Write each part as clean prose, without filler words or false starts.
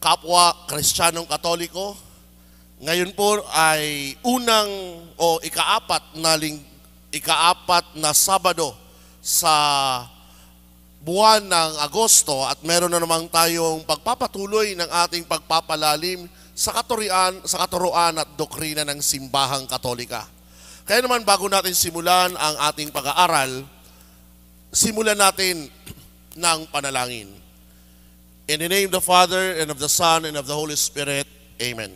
kapwa Kristiyanong Katoliko. Ngayon po ay unang o ikaapat na Sabado sa buwan ng Agosto at meron na naman tayong pagpapatuloy ng ating pagpapalalim sa katuruan at doktrina ng Simbahang Katolika. Kaya naman bago natin simulan ang ating pag-aaral, simulan natin ng panalangin. In the name of the Father, and of the Son, and of the Holy Spirit. Amen.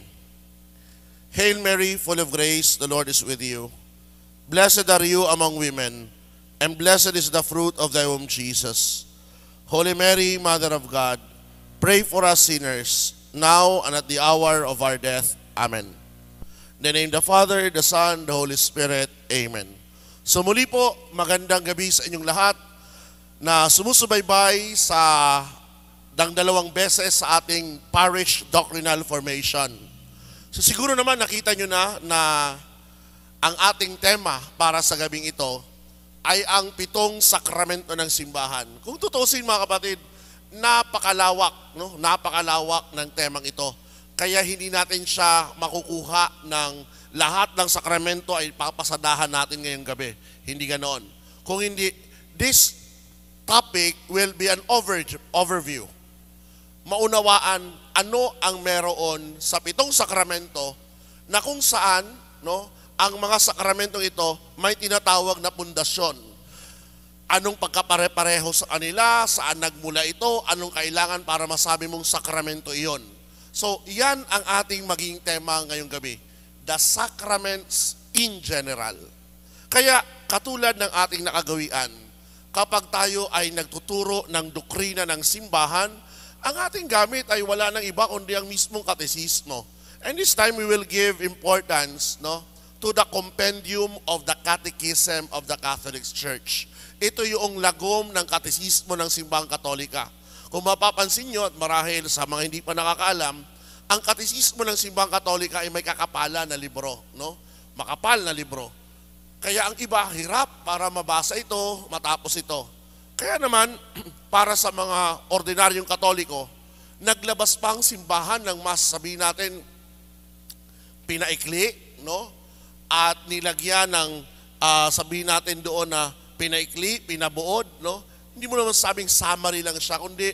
Hail Mary, full of grace, the Lord is with you. Blessed are you among women, and blessed is the fruit of thy womb, Jesus. Holy Mary, Mother of God, pray for us sinners, now and at the hour of our death. Amen. In the name of the Father, the Son, the Holy Spirit. Amen. So muli po, magandang gabi sa inyong lahat na sumusubaybay sa dalawang beses sa ating Parish Doctrinal Formation. So siguro naman nakita nyo na ang ating tema para sa gabing ito ay ang 7 sakramento ng simbahan. Kung tutusin mga kapatid, napakalawak ng temang ito. Kaya hindi natin siya makukuha ng lahat ng sakramento ay papasadahan natin ngayong gabi. Hindi ganoon. Kung hindi, this topic will be an overview. Maunawaan ano ang meron sa 7 sakramento na kung saan ang mga sakramentong ito may tinatawag na pundasyon. Anong pagkapare-pareho sa kanila, saan nagmula ito, anong kailangan para masabi mong sakramento iyon. So, yan ang ating magiging tema ngayong gabi. The sacraments in general. Kaya, katulad ng ating nakagawian, kapag tayo ay nagtuturo ng doktrina ng simbahan, ang ating gamit ay wala nang iba kundi ang mismong katesismo. And this time we will give importance to the compendium of the Catechism of the Catholic Church. Ito yung lagom ng katesismo ng Simbahang Katolika. Kung mapapansin nyo at marahil sa mga hindi pa nakakaalam, ang katesismo ng Simbahang Katolika ay may kakapala na libro. Makapal na libro. Kaya ang iba hirap para mabasa ito, matapos ito. Kaya naman, para sa mga ordinaryong Katoliko, naglabas pa ang simbahan ng mas, sabihin natin, pinaikli, at nilagyan ng, sabihin natin doon na pinaikli, pinabuod, Hindi mo naman sabing summary lang siya, kundi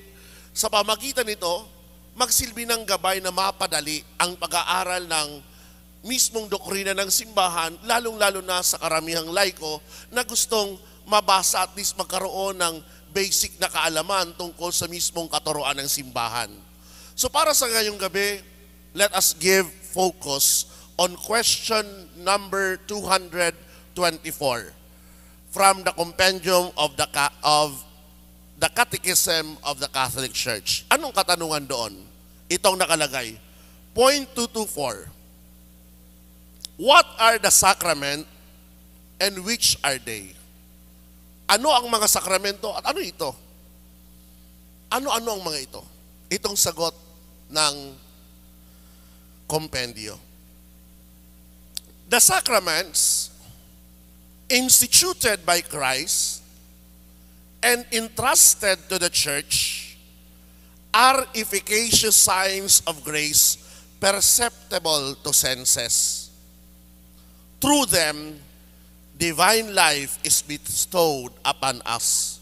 sa pamagitan nito, magsilbi ng gabay na mapadali ang pag-aaral ng mismong doktrina ng simbahan, lalong-lalo na sa karamihang laiko na gustong mabasa at least magkaroon ng basic na kaalaman tungkol sa mismong katuruan ng simbahan. So para sa ngayong gabi, let us give focus on question number 224 from the compendium of the Catechism of the Catholic Church. Anong katanungan doon? Itong nakalagay. Point 224. What are the sacrament and which are they? Ano ang mga sakramento at ano ito? Ano-ano ang mga ito? Itong sagot ng kompendiyo. The sacraments instituted by Christ and entrusted to the Church are efficacious signs of grace perceptible to senses. Through them, divine life is bestowed upon us.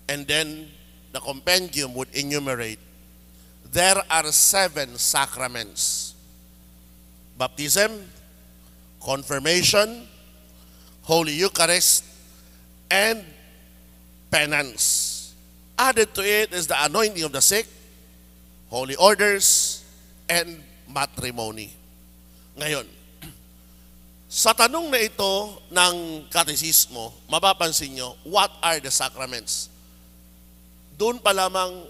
And then, the compendium would enumerate, there are 7 sacraments. Baptism, confirmation, Holy Eucharist, and penance. Added to it is the anointing of the sick, holy orders, and matrimony. Ngayon, sa tanong na ito ng katesismo, mapapansin nyo, what are the sacraments? Doon pa lamang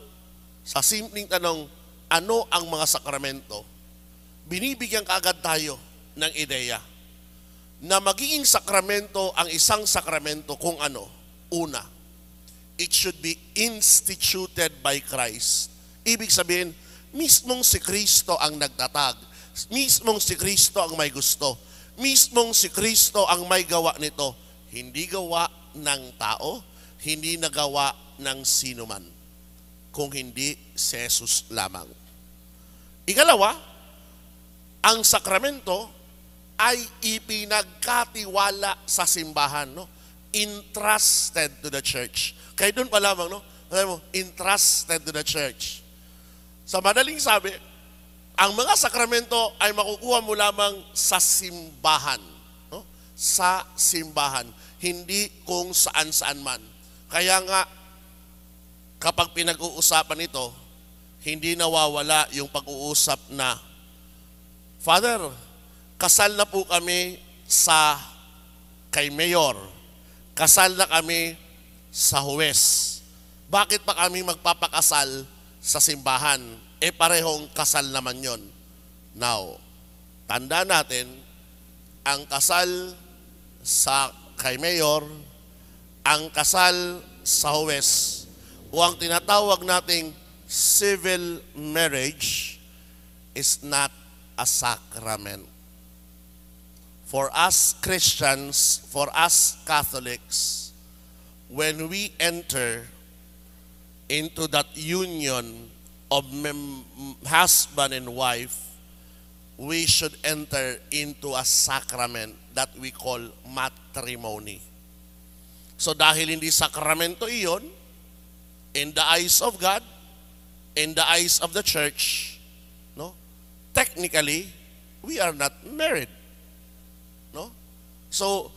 sa simpleng tanong, ano ang mga sakramento? Binibigyan kaagad tayo ng ideya na magiging sakramento ang isang sakramento kung ano. Una, it should be instituted by Christ. Ibig sabihin, mismong si Kristo ang nagtatag. Mismong si Kristo ang may gusto. Mismong si Kristo ang may gawa nito. Hindi gawa ng tao, hindi nagawa ng sino man, kung hindi si Jesus lamang. Ikalawa, ang sakramento ay ipinagkatiwala sa simbahan, no? Entrusted to the church. Kaya doon pa lamang, no? Alam mo, entrusted to the church. Sa madaling sabi, ang mga sakramento ay makukuha mo lamang sa simbahan, no? Sa simbahan, hindi kung saan-saan man. Kaya nga, kapag pinag-uusapan ito, hindi nawawala yung pag-uusap na, Father, kasal na po kami kay Mayor. Kasal na kami sa huwes. Bakit pa kami magpapakasal sa simbahan? Parehong kasal naman yon. Now, tanda natin, ang kasal kay Mayor, ang kasal sa huwes, o ang tinatawag nating civil marriage is not a sacrament. For us Christians, for us Catholics, when we enter into that union of husband and wife, we should enter into a sacrament that we call matrimony. So dahil hindi sakramento iyon, in the eyes of God, in the eyes of the church, no? Technically, we are not married. No? So,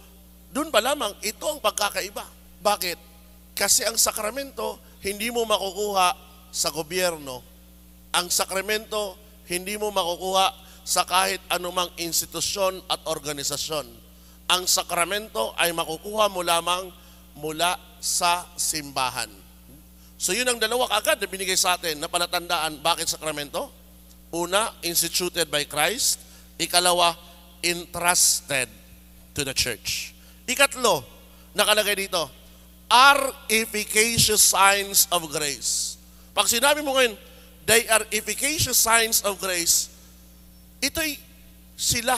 dun pa lamang, ito ang pagkakaiba. Bakit? Kasi ang sakramento, hindi mo makukuha sa gobyerno. Ang sakramento, hindi mo makukuha sa kahit anumang institusyon at organisasyon. Ang sakramento ay makukuha mo lamang mula sa simbahan. So yun ang dalawa agad na binigay sa atin na palatandaan. Bakit sakramento? Una, instituted by Christ. Ikalawa, entrusted to the church. Ikatlo, nakalagay dito, are efficacious signs of grace. Pag sinabi mo ngayon, they are efficacious signs of grace, ito'y sila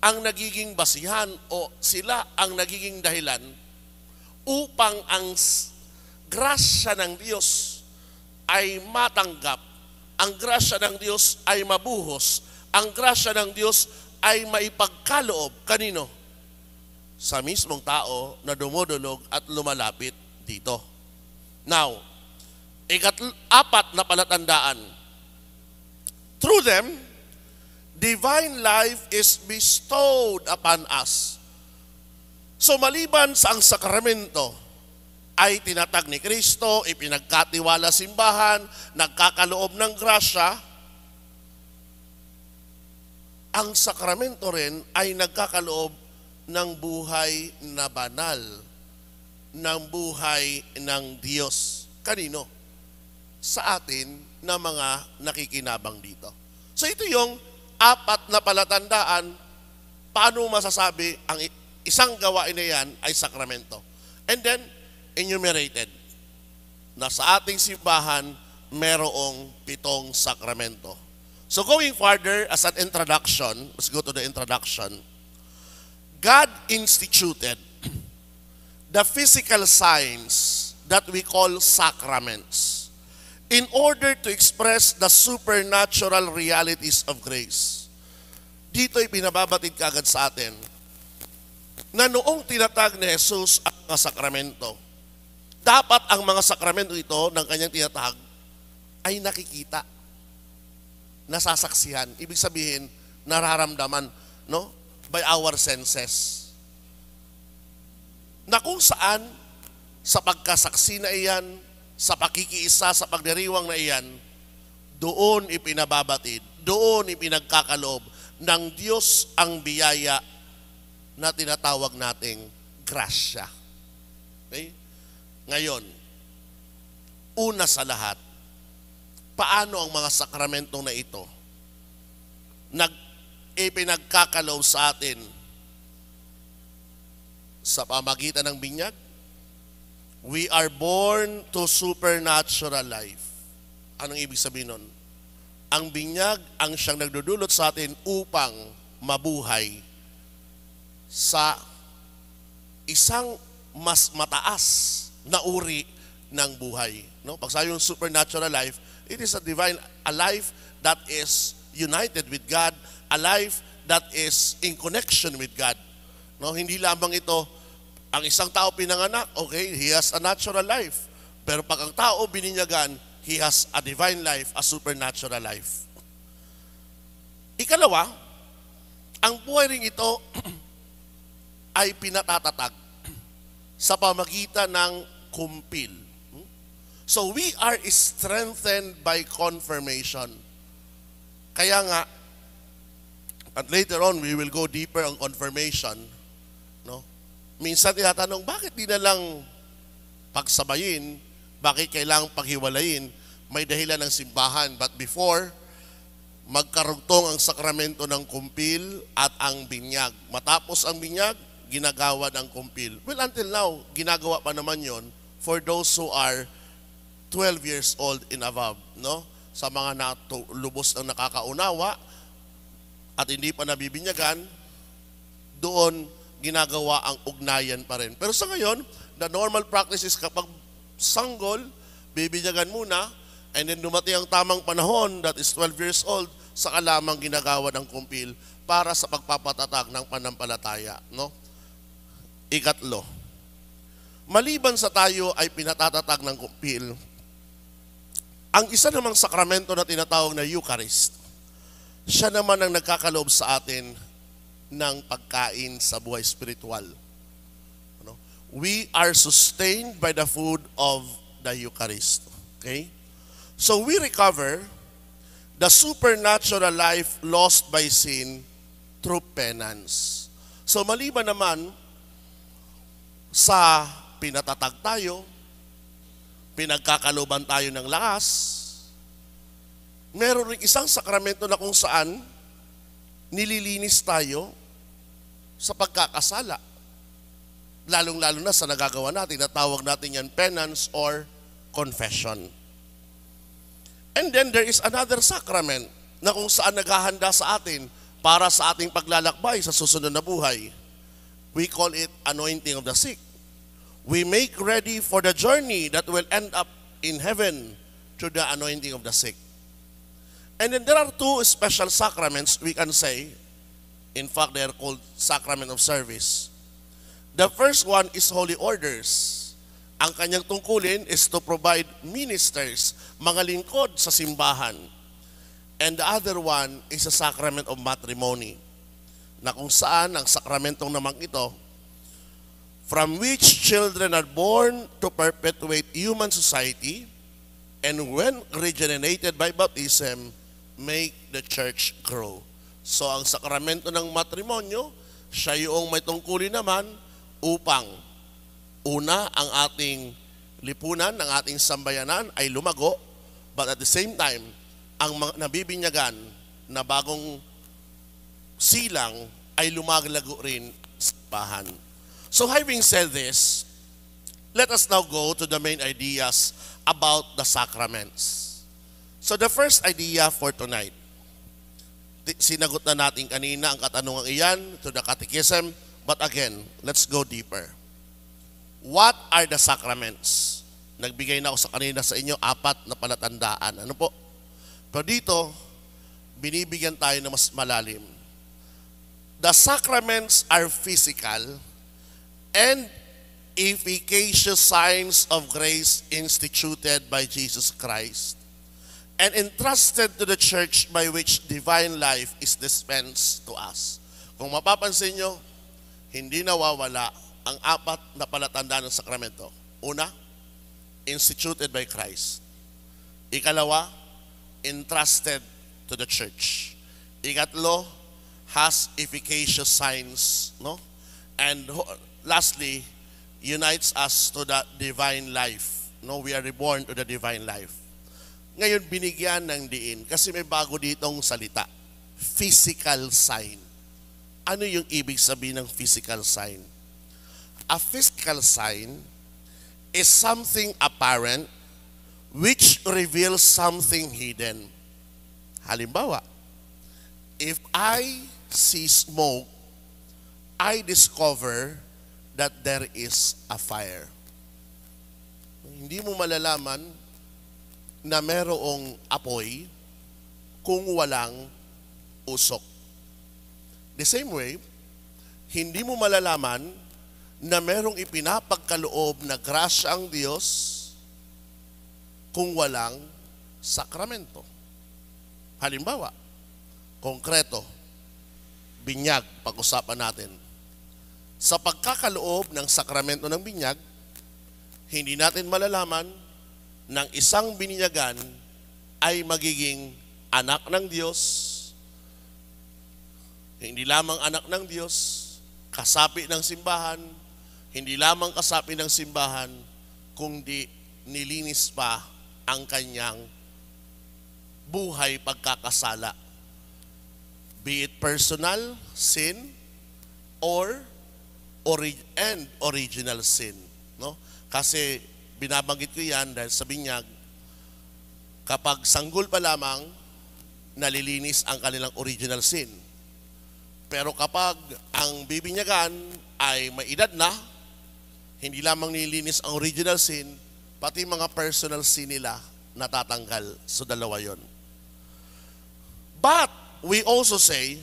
ang nagiging basihan o sila ang nagiging dahilan upang ang grasya ng Diyos ay matanggap, ang grasya ng Diyos ay mabuhos, ang grasya ng Diyos ay maipagkaloob. Kanino? Sa mismong tao na dumudulog at lumalapit dito. Now, apat na palatandaan. Through them, divine life is bestowed upon us. So maliban sa ang sakramento, ay tinatag ni Kristo, ipinagkatiwala simbahan, nagkakaloob ng grasya, ang sakramento rin ay nagkakaloob ng buhay na banal, ng buhay ng Diyos. Kanino? Sa atin na mga nakikinabang dito. So ito yung apat na palatandaan, paano masasabi ang isang gawain na yan ay sakramento. And then, enumerated na sa ating simbahan merong 7 sakramento. So going further as an introduction, let's go to the introduction. God instituted the physical signs that we call sacraments in order to express the supernatural realities of grace. Dito'y pinababatid kaagad sa atin na noong tinatag ni Jesus ang mga sakramento, dapat ang mga sakramento ito ng kanyang tinatag ay nakikita, nasasaksihan. Ibig sabihin, nararamdaman, no? By our senses. Na kung saan, sa pagkasaksi na iyan, sa pakikiisa, sa pagdiriwang na iyan, doon ipinababatid, doon ipinagkakaloob ng Diyos ang biyaya na tinatawag nating grasya. Okay? Ngayon, una sa lahat, paano ang mga sakramentong na ito ipinagkakaloob sa atin sa pamagitan ng binyag? We are born to supernatural life. Anong ibig sabihin nun? Ang binyag ang siyang nagdudulot sa atin upang mabuhay sa isang mas mataas na uri ng buhay. No? Pag sabi yung supernatural life, it is a life that is united with God, a life that is in connection with God. No, hindi lamang ito, ang isang tao pinanganak, okay, he has a natural life. Pero pag ang tao bininyagan, he has a divine life, a supernatural life. Ikalawa, ang buhay rin ito ay pinatatatag sa pamagitan ng kumpil. So we are strengthened by confirmation. Kaya nga, at later on we will go deeper on confirmation. No? Minsan tinatanong, bakit di na lang pagsabayin? Bakit kailangang paghiwalayin? May dahilan ng simbahan. But before, magkarugtong ang sakramento ng kumpil at ang binyag. Matapos ang binyag, ginagawa ng kumpil. Well, until now, ginagawa pa naman yon for those who are 12 years old and above. No? Sa mga lubos ng nakakaunawa at hindi pa nabibinyagan, doon ginagawa ang ugnayan pa rin. Pero sa ngayon, the normal practice is kapag sanggol, bibinyagan muna, and then dumating ang tamang panahon, that is 12 years old, saka lamang ginagawa ng kumpil para sa pagpapatatag ng panampalataya. No? Ikatlo, maliban sa tayo ay pinatatatag ng kumpil, ang isa namang sakramento na tinatawag na Eucharist, siya naman ang nagkakaloob sa atin ng pagkain sa buhay spiritual. We are sustained by the food of the Eucharist. Okay? So we recover the supernatural life lost by sin through penance. So maliban naman sa pinatatag tayo, pinagkakalooban tayo ng lakas, meron rin isang sakramento na kung saan nililinis tayo sa pagkakasala. Lalong-lalo na sa nagagawa natin, natawag natin yan penance or confession. And then there is another sacrament na kung saan naghahanda sa atin para sa ating paglalakbay sa susunod na buhay. We call it anointing of the sick. We make ready for the journey that will end up in heaven through the anointing of the sick. And then there are two special sacraments we can say. In fact, they are called sacrament of service. The first one is holy orders. Ang kanyang tungkulin is to provide ministers, mga lingkod sa simbahan. And the other one is a sacrament of matrimony, na kung saan ang sakramentong namang ito, from which children are born to perpetuate human society, and when regenerated by baptism, make the church grow. So ang sakramento ng matrimonyo, siya yung may tungkulin naman upang una, ang ating lipunan, ang ating sambayanan ay lumago, but at the same time, ang nabibinyagan na bagong silang ay lumaglago rin sa simbahan. So having said this, let us now go to the main ideas about the sacraments. So the first idea for tonight, sinagot na natin kanina ang katanungang iyan to the catechism, but again, let's go deeper. What are the sacraments? Nagbigay na ako sa kanina sa inyo 4 na palatandaan. Ano po? Pero dito, binibigyan tayo na mas malalim. The sacraments are physical and efficacious signs of grace instituted by Jesus Christ and entrusted to the church by which divine life is dispensed to us. Kung mapapansin nyo, hindi nawawala ang 4 na palatandaan ng sakramento. Una, instituted by Christ. Ikalawa, entrusted to the church. Ikatlo, has efficacious signs, no? And lastly, unites us to the divine life. No, we are reborn to the divine life. Ngayon, binigyan ng diin kasi may bago ditong salita. Physical sign. Ano yung ibig sabihin ng physical sign? A physical sign is something apparent which reveals something hidden. Halimbawa, if I see smoke, I discover that there is a fire. Hindi mo malalaman na merong apoy kung walang usok. The same way, hindi mo malalaman na merong ipinapagkaloob na grasya ang Diyos kung walang sakramento. Halimbawa, konkreto, binyag, pag-usapan natin. Sa pagkakaloob ng sakramento ng binyag, hindi natin malalaman ng isang bininyagan ay magiging anak ng Diyos. Hindi lamang anak ng Diyos, kasapi ng simbahan, hindi lamang kasapi ng simbahan, kundi nilinis pa ang kanyang buhay pagkakasala. Be it personal sin or original sin. No? Kasi binabanggit ko yan dahil sa binyag, kapag sanggol pa lamang, nalilinis ang kanilang original sin. Pero kapag ang bibinyagan ay may edad na, hindi lamang nililinis ang original sin, pati mga personal sin nila natatanggal. So dalawa yon. But we also say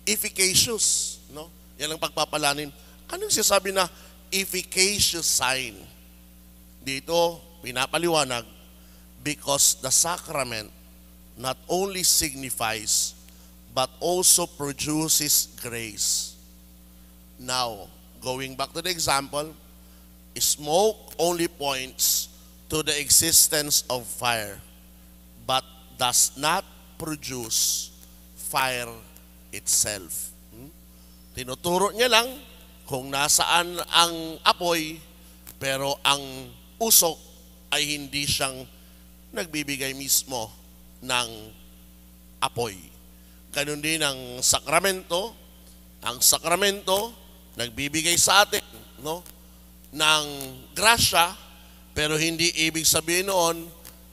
efficacious. No? Yan ang pagpapalanin. Anong sinasabi na efficacious sign? Dito, pinapaliwanag, because the sacrament not only signifies but also produces grace. Now, going back to the example, smoke only points to the existence of fire, but does not produce fire itself. Tinuturo niya lang kung nasaan ang apoy, pero ang usok ay hindi siyang nagbibigay mismo ng apoy. Ganun din ang sakramento. Ang sakramento nagbibigay sa atin, no, ng grasya, pero hindi ibig sabihin noon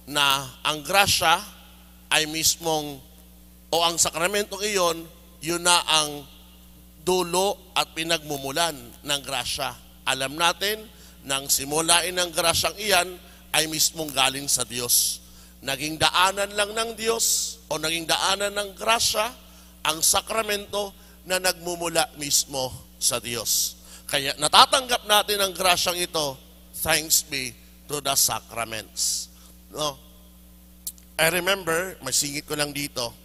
na ang grasya ay mismong, o ang sakramentong iyon, yun na ang dulo at pinagmumulan ng grasya. Alam natin, nang simulain ng grasyang iyan ay mismong galing sa Diyos. Naging daanan lang ng Diyos o naging daanan ng grasya ang sakramento na nagmumula mismo sa Diyos. Kaya natatanggap natin ang grasyang ito, thanks be to the sacraments. No? I remember, masingit ko lang dito,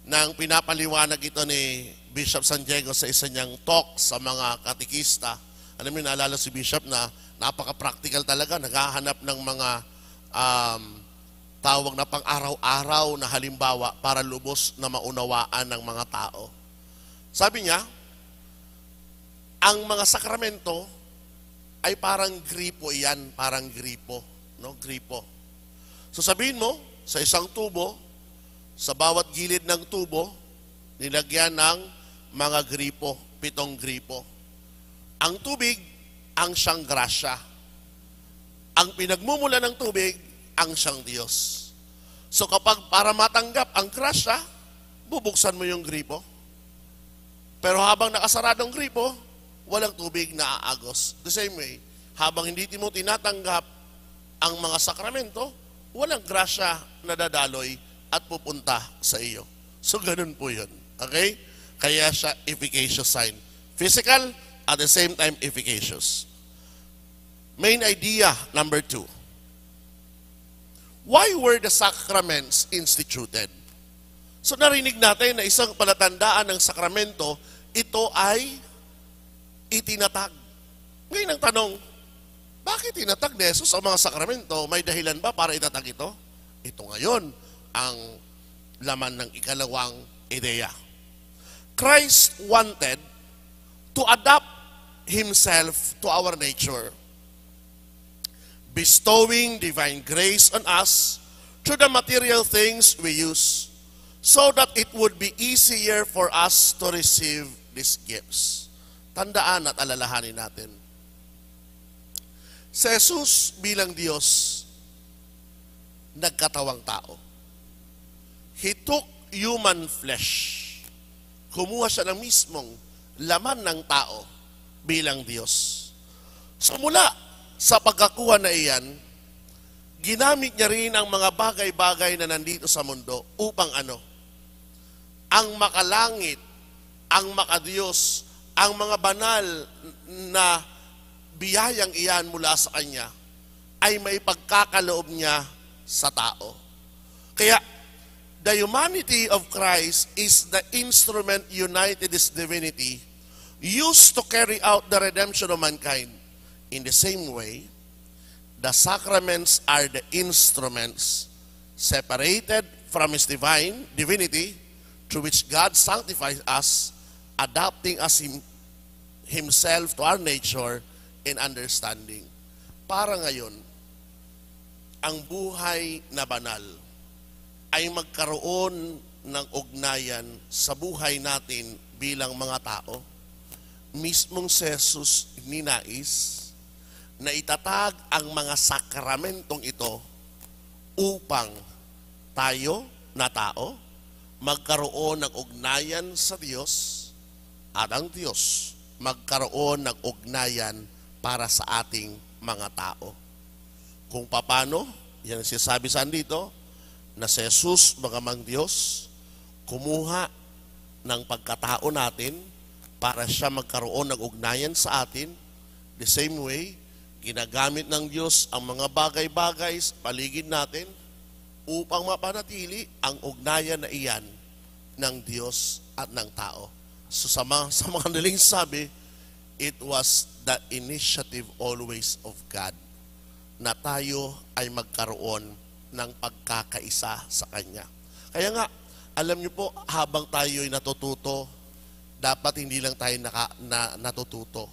nang pinapaliwanag ito ni Bishop San Diego sa isa niyang talk sa mga katikista. Alam mo, naalala si Bishop na napaka-practical talaga, naghahanap ng mga tawag na pang-araw-araw na halimbawa para lubos na maunawaan ng mga tao. Sabi niya, ang mga sakramento ay parang gripo yan, parang gripo, no? Gripo. So sabihin mo, sa isang tubo, sa bawat gilid ng tubo, nilagyan ng mga gripo, 7 gripo. Ang tubig, ang siyang grasya. Ang pinagmumula ng tubig, ang siyang Diyos. So kapag para matanggap ang grasya, bubuksan mo yung gripo. Pero habang nakasaradong gripo, walang tubig na aagos. The same way, habang hindi mo tinatanggap ang mga sakramento, walang grasya na dadaloy at pupunta sa iyo. So ganun po yun. Okay? Kaya siya efficacious sign. Physical, at the same time efficacious. Main idea, number 2. Why were the sacraments instituted? So narinig natin na isang palatandaan ng sakramento, ito ay itinatag. Ngayon ang tanong, bakit itinatag ni Jesus ang mga sakramento? May dahilan ba para itatag ito? Ito ngayon ang laman ng ikalawang ideya. Christ wanted to adapt Himself to our nature, bestowing divine grace on us through the material things we use, so that it would be easier for us to receive these gifts. Tandaan at alalahanin natin. Si Jesus bilang Diyos, nagkatawang tao. He took human flesh. Kumuha siya ng mismong laman ng tao bilang Diyos. So mula sa pagkakuha na iyan, ginamit niya rin ang mga bagay-bagay na nandito sa mundo upang ano? Ang makalangit, ang makadiyos, ang mga banal na biyayang iyan mula sa Kanya ay may pagkakaloob niya sa tao. Kaya, the humanity of Christ is the instrument united His divinity used to carry out the redemption of mankind. In the same way, the sacraments are the instruments separated from His divinity through which God sanctifies us, adapting us Himself to our nature and understanding. Para ngayon, ang buhay na banal ay magkaroon ng ugnayan sa buhay natin bilang mga tao. Mismong si Jesus ninais na itatag ang mga sakramentong ito upang tayo na tao magkaroon ng ugnayan sa Diyos at ang Diyos magkaroon ng ugnayan para sa ating mga tao. Kung paano, yan sinasabi saan dito, na si Jesus, magamang Diyos, kumuha ng pagkatao natin para siya magkaroon ng ugnayan sa atin. The same way, ginagamit ng Diyos ang mga bagay-bagay sa paligid natin upang mapanatili ang ugnayan na iyan ng Diyos at ng tao. So sa mga naling sabi, it was the initiative always of God na tayo ay magkaroon ng pagkakaisa sa Kanya. Kaya nga, alam niyo po, habang tayo ay natututo, dapat hindi lang tayo natututo,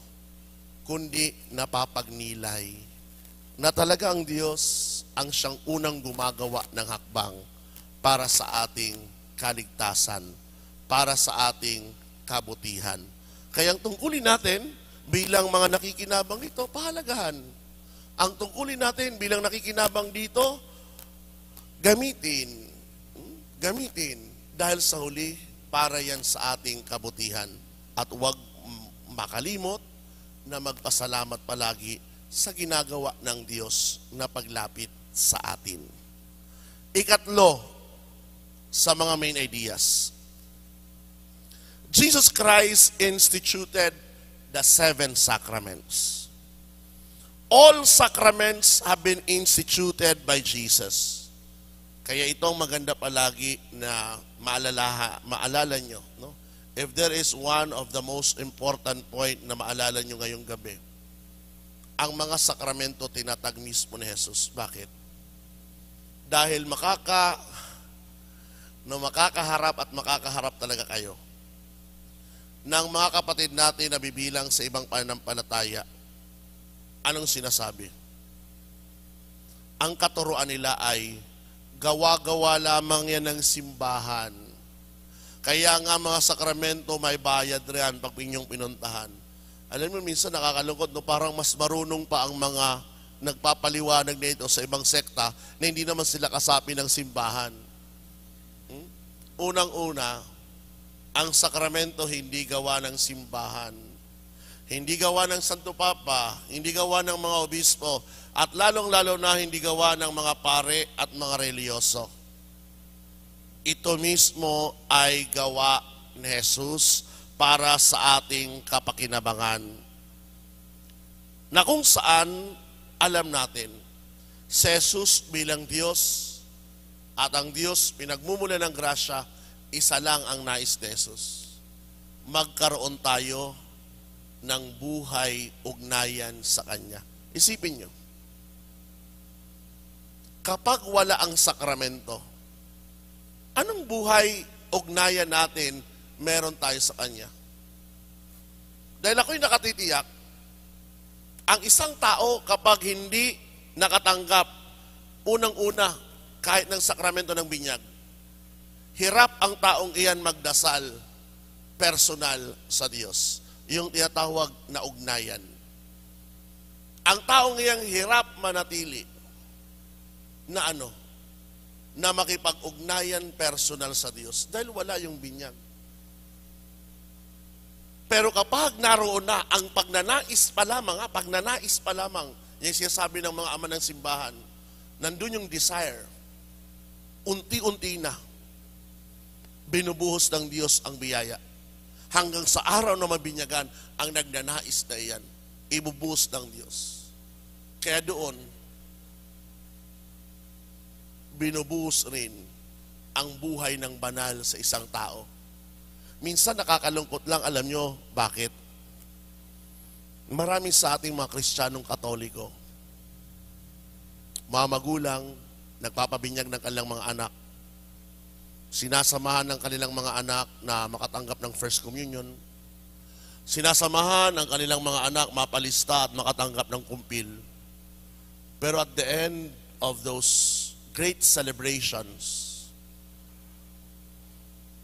kundi napapagnilay na talaga ang Diyos ang siyang unang gumagawa ng hakbang para sa ating kaligtasan, para sa ating kabutihan. Kaya ang tungkulin natin bilang mga nakikinabang ito, pahalagahan. Ang tungkulin natin bilang nakikinabang dito, gamitin. Dahil sa huli, para yan sa ating kabutihan. At huwag makalimot na magpasalamat palagi sa ginagawa ng Diyos na paglapit sa atin. Ikatlo, sa mga main ideas. Jesus Christ instituted the 7 sacraments. All sacraments have been instituted by Jesus. Kaya itong maganda palagi na maalala nyo. No? If there is one of the most important point na maalala nyo ngayong gabi, ang mga sakramento tinatag mismo ni Jesus. Bakit? Dahil makakaharap at makakaharap talaga kayo ng mga kapatid natin na bibilang sa ibang pananampalataya. Anong sinasabi? Ang katuruan nila ay gawa-gawa lamang yan ng simbahan. Kaya nga mga sakramento may bayad riyan pag inyong pinuntahan. Alam mo, minsan nakakalungkot, no? Parang mas marunong pa ang mga nagpapaliwanag na ito sa ibang sekta na hindi naman sila kasapi ng simbahan. Unang-una, ang sakramento hindi gawa ng simbahan. Hindi gawa ng Santo Papa, hindi gawa ng mga obispo, at lalong-lalo na hindi gawa ng mga pare at mga reliyoso. Ito mismo ay gawa ni Jesus para sa ating kapakinabangan. Na kung saan, alam natin, si Jesus bilang Diyos at ang Diyos pinagmumula ng grasya, isa lang ang nais ni Jesus. Magkaroon tayo ng buhay ugnayan sa Kanya. Isipin nyo, kapag wala ang sakramento, anong buhay ugnayan natin meron tayo sa Kanya? Dahil ako'y nakatitiyak, ang isang tao kapag hindi nakatanggap, unang-una, kahit ng sakramento ng binyag, hirap ang taong iyan magdasal personal sa Diyos. Yung tinatawag na ugnayan. Ang taong iyang hirap manatili na na makipag-ugnayan personal sa Diyos dahil wala yung binyag. Pero kapag naroon na ang pagnanais pa lamang, yung sinasabi ng mga ama ng simbahan, nandun yung desire. Unti-unti na, binubuhos ng Diyos ang biyaya. Hanggang sa araw na mabinyagan, ang nagnanais na iyan, ibubuhos ng Diyos. Kaya doon, binubuhos rin ang buhay ng banal sa isang tao. Minsan nakakalungkot lang, alam nyo, bakit? Marami sa ating mga Kristiyanong Katoliko, mga magulang, nagpapabinyag ng kanilang mga anak, sinasamahan ng kanilang mga anak na makatanggap ng First Communion, sinasamahan ng kanilang mga anak mapalista at makatanggap ng kumpil. Pero at the end of those great celebrations,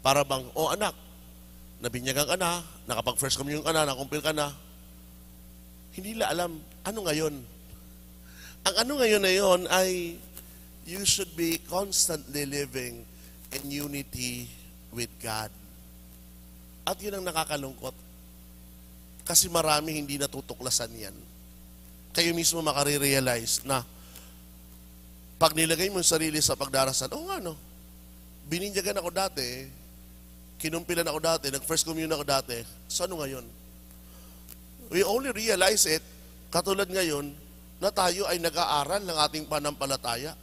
para bang, anak, nabinyagan ka na, nakapag First Communion ka na, nakumpil ka na, hindi nila alam, ano ngayon? Ang ano ngayon na yun ay, you should be constantly living in unity with God. At yun ang nakakalungkot. Kasi marami hindi natutuklasan yan. Kayo mismo makare-realize na pag nilagay mo yung sarili sa pagdarasal, nga no, bininyagan ako dati, kinumpilan ako dati, nag-First Communion ako dati, so ano ngayon? We only realize it, katulad ngayon, na tayo ay nag-aaral ng ating panampalataya.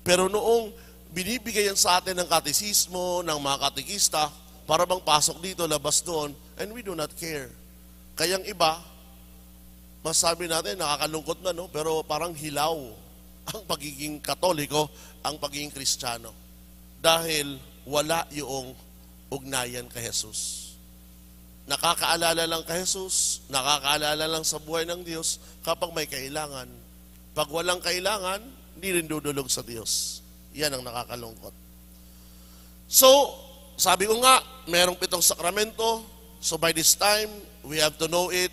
Pero noong binibigay yan sa atin ng katesismo, ng mga katekista, para bang pasok dito, labas doon, and we do not care. Kayang iba, masabi natin, nakakalungkot na, no? Pero parang hilaw ang pagiging Katoliko, ang pagiging Kristiyano. Dahil wala yung ugnayan kay Jesus. Nakakaalala lang kay Jesus, nakakaalala lang sa buhay ng Diyos kapag may kailangan. Pag walang kailangan, hindi rin dudulog sa Diyos. Yan ang nakakalungkot. So, sabi ko nga, merong 7 sakramento. So by this time, we have to know it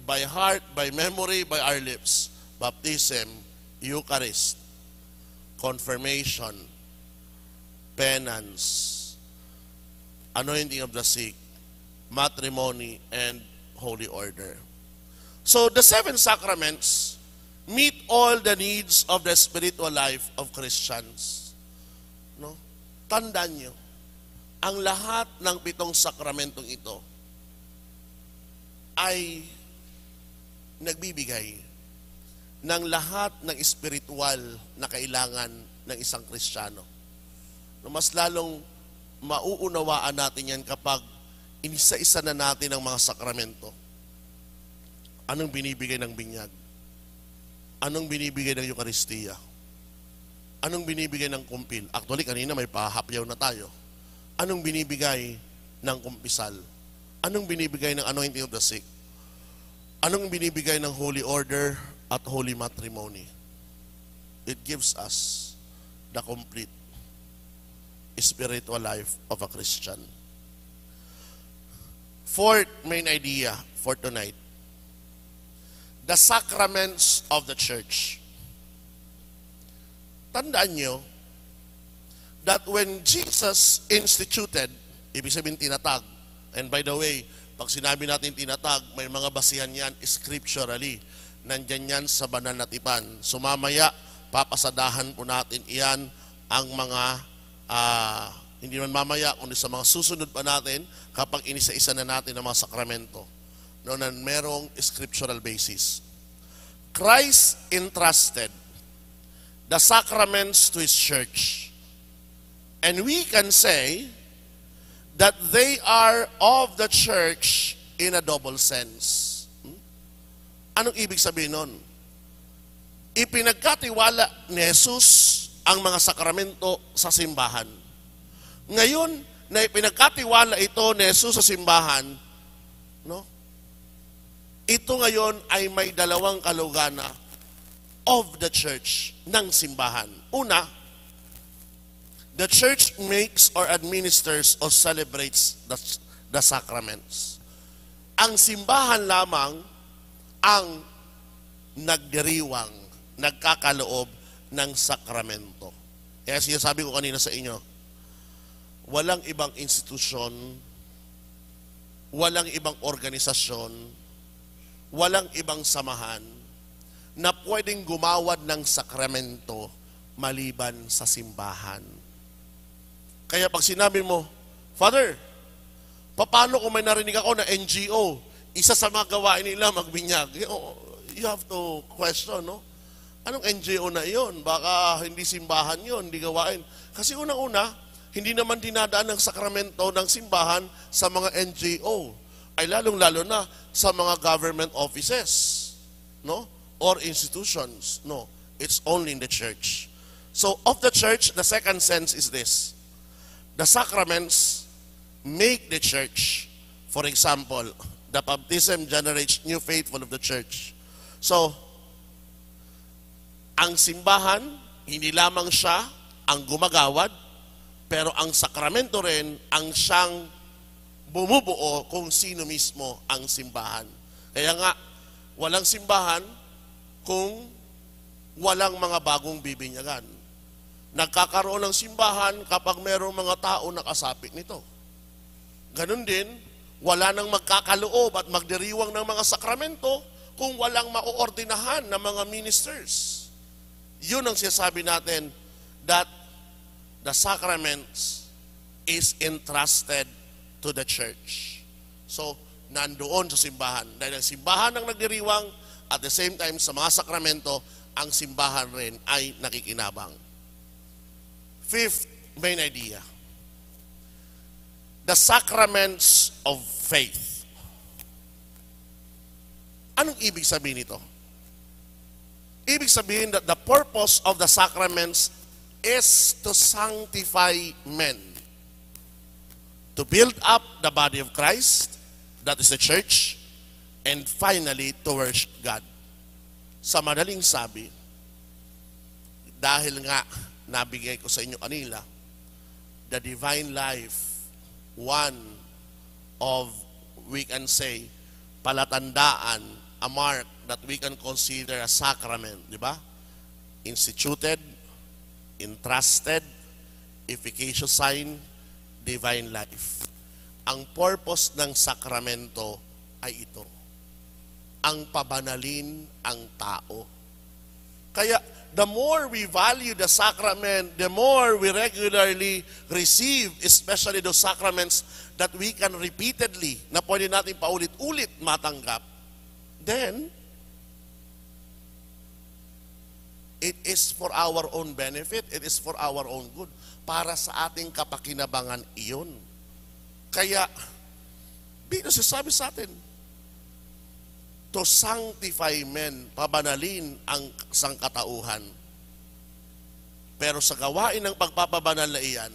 by heart, by memory, by our lips. Baptism, Eucharist, confirmation, penance, anointing of the sick, matrimony, and holy order. So the 7 sacraments meet all the needs of the spiritual life of Christians. No? Tandaan nyo, ang lahat ng 7 sakramentong ito ay nagbibigay ng lahat ng spiritual na kailangan ng isang Kristiyano. No, mas lalong mauunawaan natin yan kapag inisa-isa na natin ang mga sakramento. Anong binibigay ng binyag? Anong binibigay ng Eucharistia? Anong binibigay ng kumpil? Actually, kanina may pahapyaw na tayo. Anong binibigay ng kumpisal? Anong binibigay ng anointing of the sick? Anong binibigay ng holy order at holy matrimony? It gives us the complete spiritual life of a Christian. Fourth main idea for tonight, the sacraments of the church. Tandaan nyo that when Jesus instituted, ibig sabihin tinatag, and by the way, pag sinabi natin tinatag, may mga basihan yan scripturally. Nandyan yan sa banal na tipan. So mamaya, papasadahan po natin iyan ang mga, hindi man mamaya, kundi sa mga susunod pa natin, kapag inisa-isa na natin ang mga sakramento. No, na merong scriptural basis. Christ entrusted the sacraments to His church. And we can say that they are of the church in a double sense. Anong ibig sabihin nun? Ipinagkatiwala ni Jesus ang mga sakramento sa simbahan. Ngayon, na ipinagkatiwala ito ni Jesus sa simbahan, no? Ito ngayon ay may dalawang kalugana of the church, ng simbahan. Una, the church makes or administers or celebrates the sacraments. Ang simbahan lamang ang nagdiriwang, nagkakaloob ng sakramento. Kaya sinasabi ko kanina sa inyo, walang ibang institusyon, walang ibang organisasyon, walang ibang samahan na pwedeng gumawad ng sakramento maliban sa simbahan. Kaya pag sinabi mo, Father, paano kung may narinig ako na NGO, isa sa mga gawain nila magbinyag? You have to question, no? Anong NGO na iyon? Baka hindi simbahan yon, hindi gawain. Kasi unang-una, hindi naman dinadaan ng sakramento ng simbahan sa mga NGO. Ay lalong-lalo na sa mga government offices, no? Or institutions. No, it's only in the church. So, of the church, the second sense is this. The sacraments make the church. For example, the baptism generates new faithful of the church. So, ang simbahan, hindi lamang siya ang gumagawad, pero ang sakramento rin ang siyang bumubuo kung sino mismo ang simbahan. Kaya nga, walang simbahan kung walang mga bagong bibinyagan. Nagkakaroon ng simbahan kapag mayroong mga tao nakasapit nito. Ganun din, wala nang magkakaloob at magdiriwang ng mga sakramento kung walang mauordinahan ng mga ministers. Yun ang sinasabi natin that the sacraments is entrusted to the church. So, nandoon sa simbahan. Dahil ang simbahan ang nagdiriwang, at the same time sa mga sakramento, ang simbahan rin ay nakikinabang. Fifth main idea. The sacraments of faith. Anong ibig sabihin nito? Ibig sabihin that the purpose of the sacraments is to sanctify men. To build up the body of Christ, that is the church, and finally to worship God. Sa madaling sabi, dahil nga nabigay ko sa inyo kanila, the divine life, one of, we can say, palatandaan, a mark that we can consider a sacrament, di ba? Instituted, entrusted, efficacious sign, divine life. Ang purpose ng sakramento ay ito. Ang pabanalin ang tao. Kaya, the more we value the sacrament, the more we regularly receive, especially those sacraments that we can repeatedly, na pwede natin paulit-ulit matanggap, then, it is for our own benefit, it is for our own good, para sa ating kapakinabangan iyon. Kaya, dito sasabi sa atin, to sanctify men, pabanalin ang sangkatauhan. Pero sa gawain ng pagpapabanal na iyan,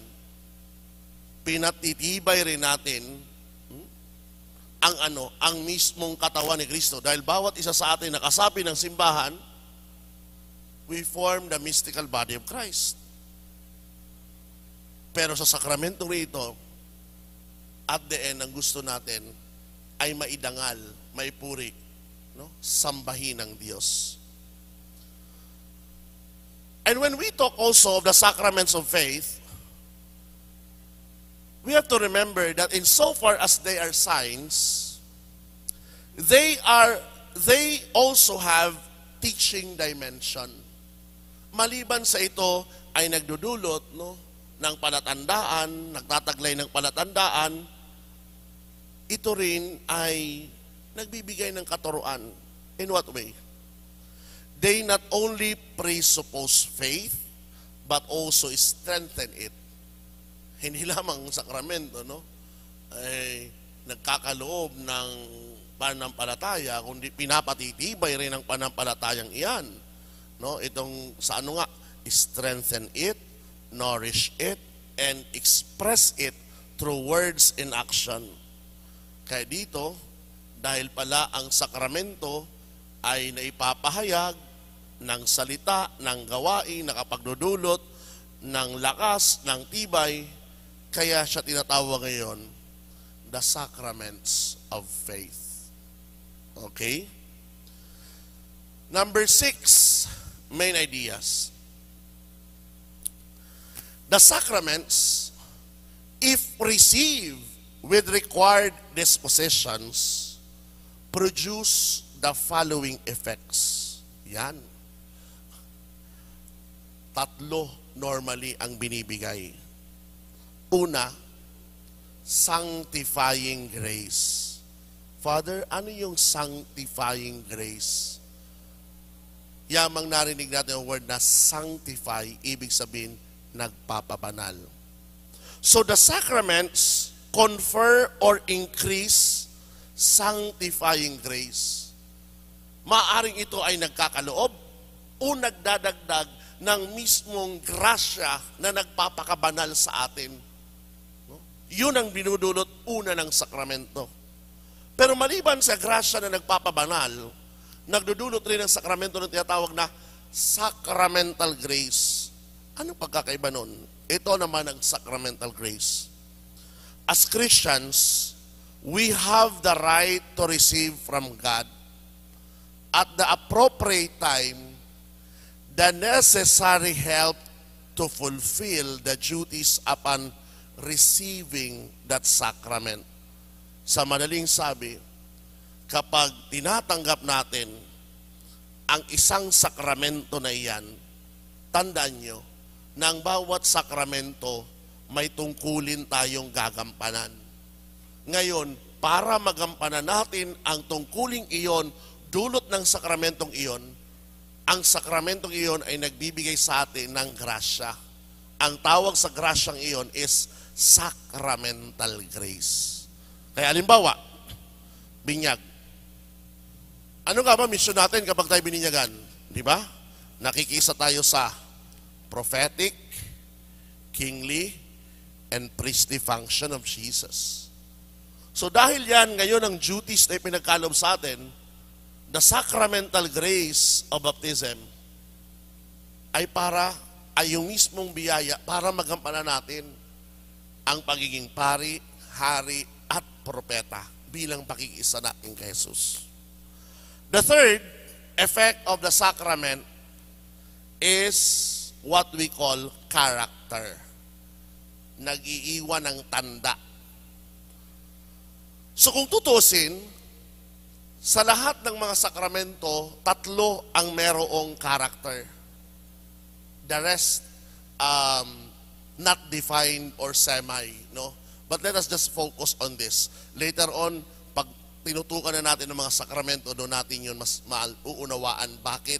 pinatitibay rin natin ang mismong katawan ni Kristo. Dahil bawat isa sa atin nakasapi ng simbahan, we form the mystical body of Christ. Pero sa sakramento rito, at the end, ang gusto natin ay maidangal, maipuri, no? Sambahin ng Diyos. And when we talk also of the sacraments of faith, we have to remember that in so far as they are signs, they also have teaching dimension. Maliban sa ito ay nagdudulot, no, ng palatandaan, nagtataglay ng palatandaan, ito rin ay nagbibigay ng katuruan. In what way? They not only presuppose faith, but also strengthen it. Hindi lamang sakramento, no, ay nagkakaloob ng panampalataya, kundi pinapatitibay rin ang panampalatayang iyan. No, itong sa ano nga, strengthen it, nourish it, and express it through words in action. Kaya dito, dahil pala ang sakramento ay naipapahayag ng salita, ng gawain, nakapagdudulot, ng lakas, ng tibay, kaya siya tinatawag ngayon, the sacraments of faith. Okay? Number 6, main ideas. The sacraments, if received with required dispositions, produce the following effects. Yan. tatlo normally ang binibigay. Una, sanctifying grace. Father, ano yung sanctifying grace? Yamang narinig natin yung word na sanctify, ibig sabihin, nagpapabanal. So the sacraments confer or increase sanctifying grace. Maaring ito ay nagkakaloob o nagdadagdag ng mismong grasya na nagpapakabanal sa atin. No? Yun ang binudulot una ng sakramento. Pero maliban sa grasya na nagpapabanal, nagdudulot rin ang sakramento na tinatawag na sacramental grace. Anong pagkakaiba nun? Ito naman ang sacramental grace. As Christians, we have the right to receive from God at the appropriate time the necessary help to fulfill the duties upon receiving that sacrament. Sa madaling sabi, kapag tinatanggap natin ang isang sakramento na iyan, tandaan nyo, na ang bawat sakramento may tungkulin tayong gagampanan. Ngayon, para magampanan natin ang tungkuling iyon, dulot ng sakramentong iyon, ang sakramentong iyon ay nagbibigay sa atin ng grasya. Ang tawag sa grasyang iyon is sacramental grace. Kaya halimbawa, binyag. Ano nga ba mission natin kapag tayo bininyagan? Di ba? Nakikisa tayo sa prophetic, kingly, and priestly function of Jesus. So dahil yan, ngayon ang duties na ipinagkaloob sa atin, the sacramental grace of baptism ay yung mismong biyaya para magampanan natin ang pagiging pari, hari, at propeta bilang pakikisa natin kay Jesus. The third effect of the sacrament is what we call character. Nag-iiwan ng tanda. So kung tutusin, sa lahat ng mga sakramento, tatlo ang merong character. The rest, not defined or semi, no? But let us just focus on this. Later on, pag tinutukan na natin ng mga sakramento, doon natin yun mas mauunawaan bakit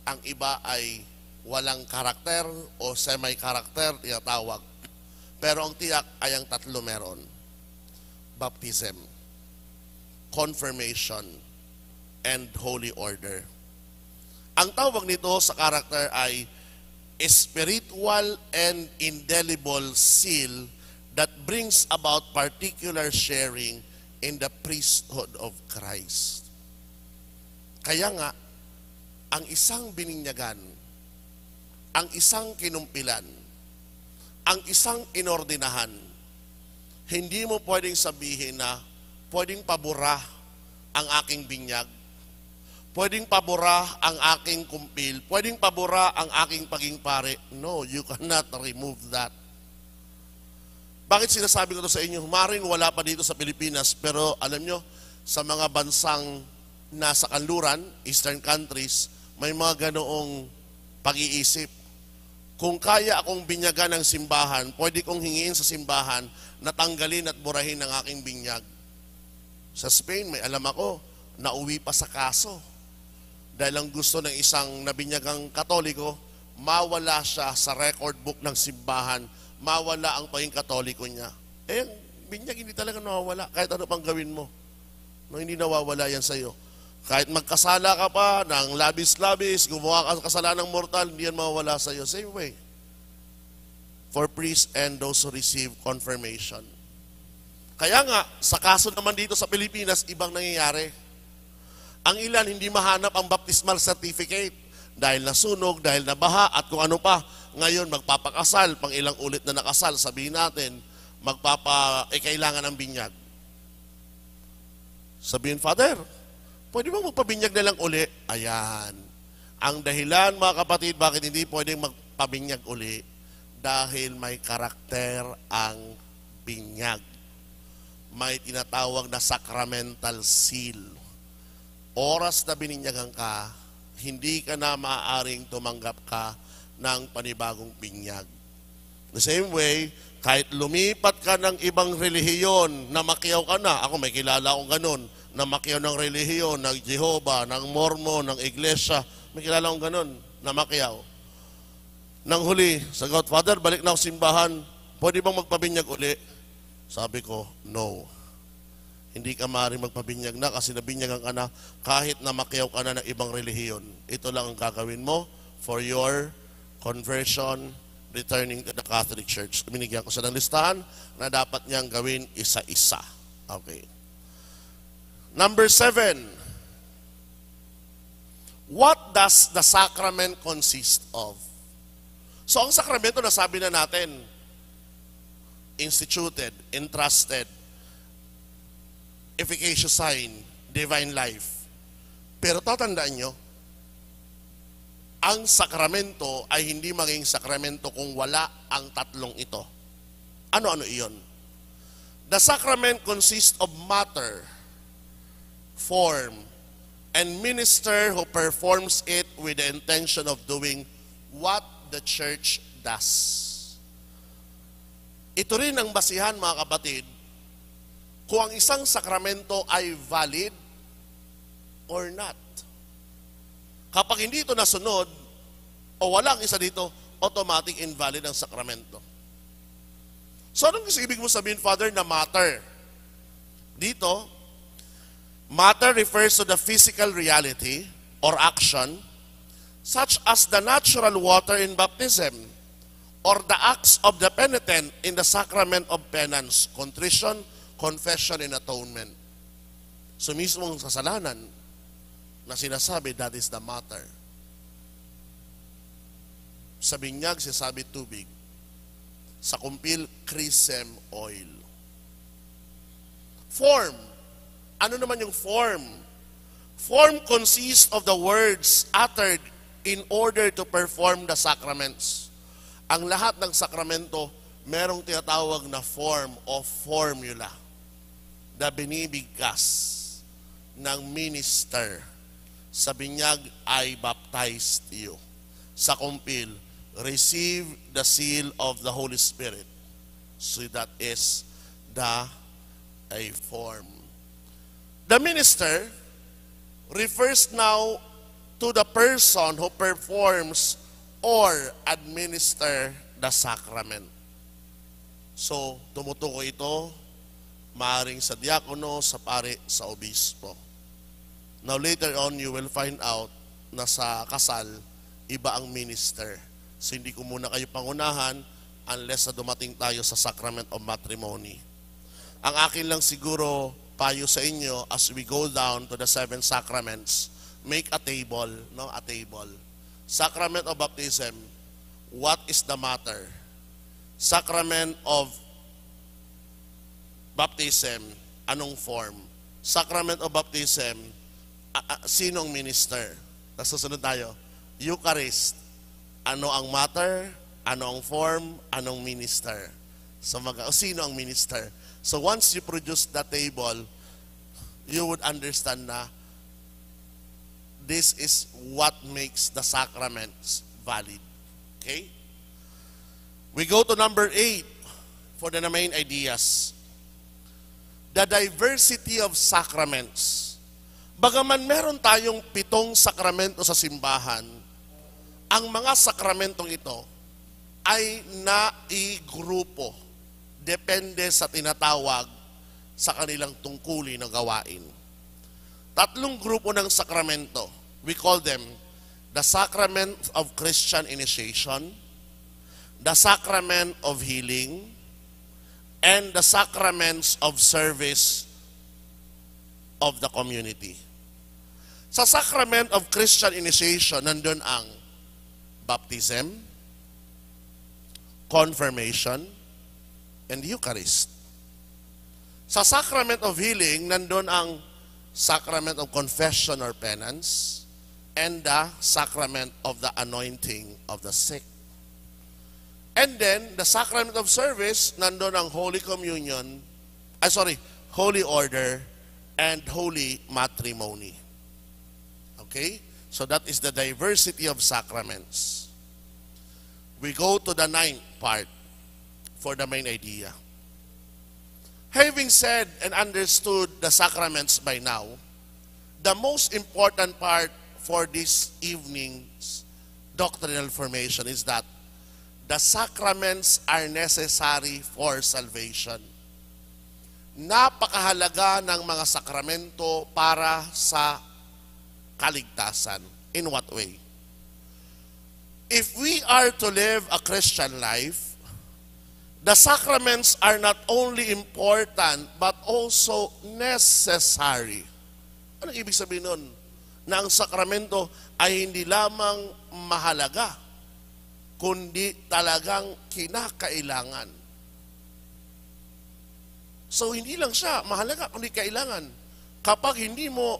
ang iba ay walang karakter o semi-karakter, tinatawag. Pero ang tiyak ay ang tatlo meron. Baptism, confirmation, and holy order. Ang tawag nito sa karakter ay spiritual and indelible seal that brings about particular sharing in the priesthood of Christ. Kaya nga, ang isang bininyagan, ang isang kinumpilan, ang isang inordinahan, hindi mo pwedeng sabihin na pwedeng pabura ang aking binyag, pwedeng pabura ang aking kumpil, pwedeng pabura ang aking paging pare. No, you cannot remove that. Bakit sinasabi ko ito sa inyo? Maring wala pa dito sa Pilipinas, pero alam nyo, sa mga bansang nasa kanluran, eastern countries, may mga ganoong pag-iisip. Kung kaya akong binyagan ng simbahan, pwede kong hingiin sa simbahan na tanggalin at burahin ang aking binyag. Sa Spain, may alam ako, nauwi pa sa kaso. Dahil ang gusto ng isang nabinyagang Katoliko, mawala siya sa record book ng simbahan, mawala ang pagiging Katoliko niya. Eh, binyag hindi talaga nawawala. Kahit ano pang gawin mo. No, hindi nawawala yan sa'yo. Kahit magkasala ka pa ng labis-labis, gumawa ka kasalanan ng mortal, hindi yan mawawala sa'yo. Same way. For priests and those who receive confirmation. Kaya nga, sa kaso naman dito sa Pilipinas, ibang nangyayari. Ang ilan hindi mahanap ang baptismal certificate dahil nasunog, dahil nabaha, at kung ano pa. Ngayon, magpapakasal, pang ilang ulit na nakasal, sabihin natin, kailangan ng binyag. Sabihin, Father, pwede bang magpabinyag na lang uli? Ayan. Ang dahilan, mga kapatid, bakit hindi pwedeng magpabinyag uli? Dahil may karakter ang binyag. May tinatawag na sacramental seal. Oras na bininyagan ka, hindi ka na maaaring tumanggap ka ng panibagong binyag. The same way, kahit lumipat ka ng ibang relihiyon na makiyaw ka na, ako may kilala akong ganun, na makiyaw ng relihiyon, ng Jehovah, ng Mormon, ng Iglesia, may kilala akong ganun, na makiyaw. Nang huli, sagot, Father, balik na ako simbahan, pwede bang magpabinyag uli? Sabi ko, no. Hindi ka maaaring magpabinyag na kasi nabinyagan ka na kahit na makiyaw ka na ng ibang relihiyon. Ito lang ang gagawin mo for your conversion, returning to the Catholic Church. Binigyan ko siya ng listahan na dapat niyang gawin isa-isa. Okay. Number 7. What does the sacrament consist of? So ang sakramento, nasabi na natin, instituted, entrusted, efficacious sign, divine life. Pero tatandaan nyo, ang sakramento ay hindi maging sakramento kung wala ang tatlong ito. Ano-ano iyon? The sacrament consists of matter, form, and minister who performs it with the intention of doing what the church does. Ito rin ang basihan, mga kapatid, kung ang isang sakramento ay valid or not. Kapag hindi ito nasunod, o walang isa dito, automatic invalid ang sakramento. So anong ibig mo sabihin, Father, na matter? Dito, matter refers to the physical reality or action, such as the natural water in baptism, or the acts of the penitent in the sacrament of penance, contrition, confession, and atonement. So mismong kasalanan na sinasabi, that is the matter. Sa binyag, sinasabi tubig. Sa kumpil, chrism oil. Form. Ano naman yung form? Form consists of the words uttered in order to perform the sacraments. Ang lahat ng sakramento, merong tinatawag na form o formula na binibigkas ng minister. Sa binyag, I baptized you. Sa kumpil, receive the seal of the Holy Spirit. So that is a form. The minister refers now to the person who performs or administer the sacrament. So, tumutukoy ito, maaring sa diakono, sa pare, sa obispo. Now later on, you will find out na sa kasal, iba ang minister. So hindi ko muna kayo pangunahan unless na dumating tayo sa sacrament of matrimony. Ang akin lang siguro payo sa inyo as we go down to the 7 sacraments, make a table, no? A table. Sacrament of baptism, what is the matter? Sacrament of baptism, anong form? Sacrament of baptism, sinong minister? Tapos susunod tayo. Eucharist, ano ang matter? Ano ang form? Anong minister? So sino ang minister? So once you produce the table, you would understand na this is what makes the sacraments valid. Okay? We go to number 8 for the main ideas. The diversity of sacraments. Bagaman meron tayong 7 sakramento sa simbahan, ang mga sakramentong ito ay naigrupo. Depende sa tinatawag sa kanilang tungkulin ng gawain. 3 grupo ng sakramento. We call them the sacrament of Christian initiation, the sacrament of healing, and the sacraments of service of the community. Sa sacrament of Christian initiation, nandun ang baptism, confirmation, and Eucharist. Sa sacrament of healing, nandun ang sacrament of confession or penance, and the sacrament of the anointing of the sick. And then, the sacrament of service, nandun ang Holy Communion, Holy Order, and Holy Matrimony. Okay? So that is the diversity of sacraments. we go to the ninth part for the main idea. Having said and understood the sacraments by now, the most important part for this evening's doctrinal formation is that the sacraments are necessary for salvation. Napakahalaga ng mga sakramento para sa kaligtasan. In what way? If we are to live a Christian life, the sacraments are not only important but also necessary. Anong ibig sabihin nun? Na ang sakramento ay hindi lamang mahalaga, kundi talagang kinakailangan. So hindi lang siya mahalaga, kundi kailangan. Kapag hindi mo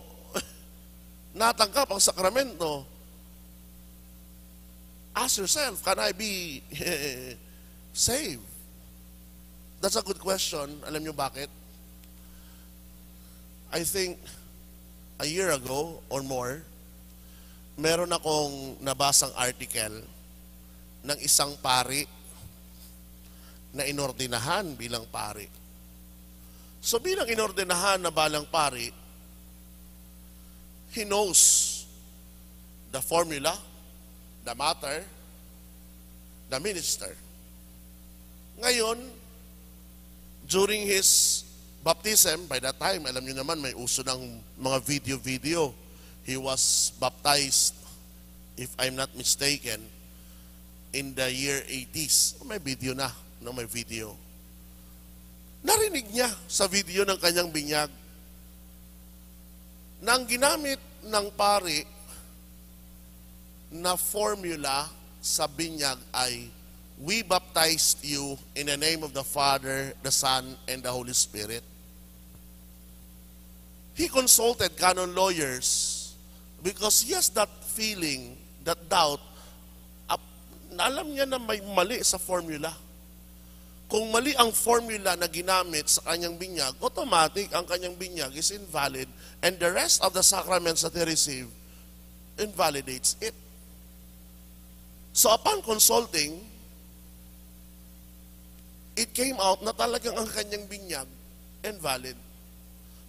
natanggap ang sakramento, ask yourself, can I be saved? That's a good question. Alam niyo bakit? I think a year ago or more, meron akong nabasang article ng isang pari na inordinahan bilang pari. So bilang inordinahan na balang pari, he knows the formula, the matter, the minister. Ngayon, during his baptism, by that time, alam niyo naman, may uso ng mga video-video. He was baptized, if I'm not mistaken, in the year 80s. May video na, no, may video. Narinig niya sa video ng kanyang binyag na ang ginamit ng pari na formula sa binyag ay, we baptized you in the name of the Father, the Son, and the Holy Spirit. He consulted canon lawyers because he has that feeling, that doubt, na alam niya na may mali sa formula. Kung mali ang formula na ginamit sa kanyang binyag, automatic ang kanyang binyag is invalid and the rest of the sacraments that he received invalidates it. So upon consulting, it came out na talagang ang kanyang binyag invalid.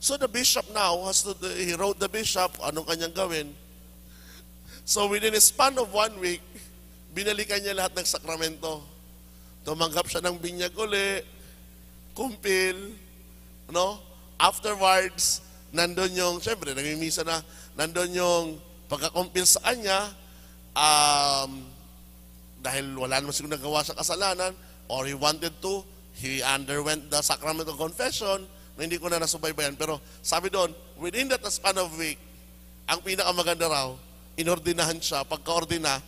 So the bishop now he wrote the bishop, anong kanyang gawin? So within a span of 1 week, binalikan niya lahat ng sakramento. Tumanggap siya ng binyag uli, kumpil, no? Afterwards, nandun yung, syempre, nagmimisa na, nandun yung pagkakumpil sa kanya, dahil wala naman siguro nagawa sa kasalanan, or he wanted to, he underwent the sacrament of confession, na hindi ko na nasubaybayan. Pero sabi doon, within that span of week, ang pinakamaganda raw, inordinahan siya, pagka-ordina,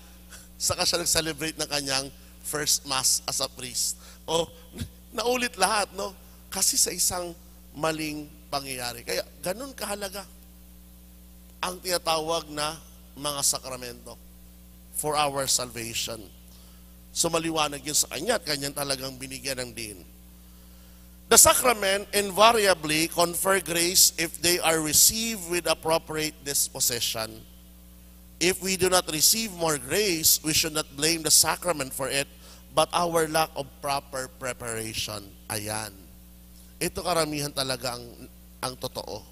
saka siya nag-celebrate ng kanyang first mass as a priest. O, naulit lahat, no? Kasi sa isang maling pangyayari. Kaya, ganun kahalaga ang tinatawag na mga sakramento for our salvation. So, maliwanag yun sa kanya at kanyang talagang binigyan ng diin. The sacrament invariably confer grace if they are received with appropriate disposition. If we do not receive more grace, we should not blame the sacrament for it, but our lack of proper preparation. Ayan. Ito karamihan talaga ang totoo.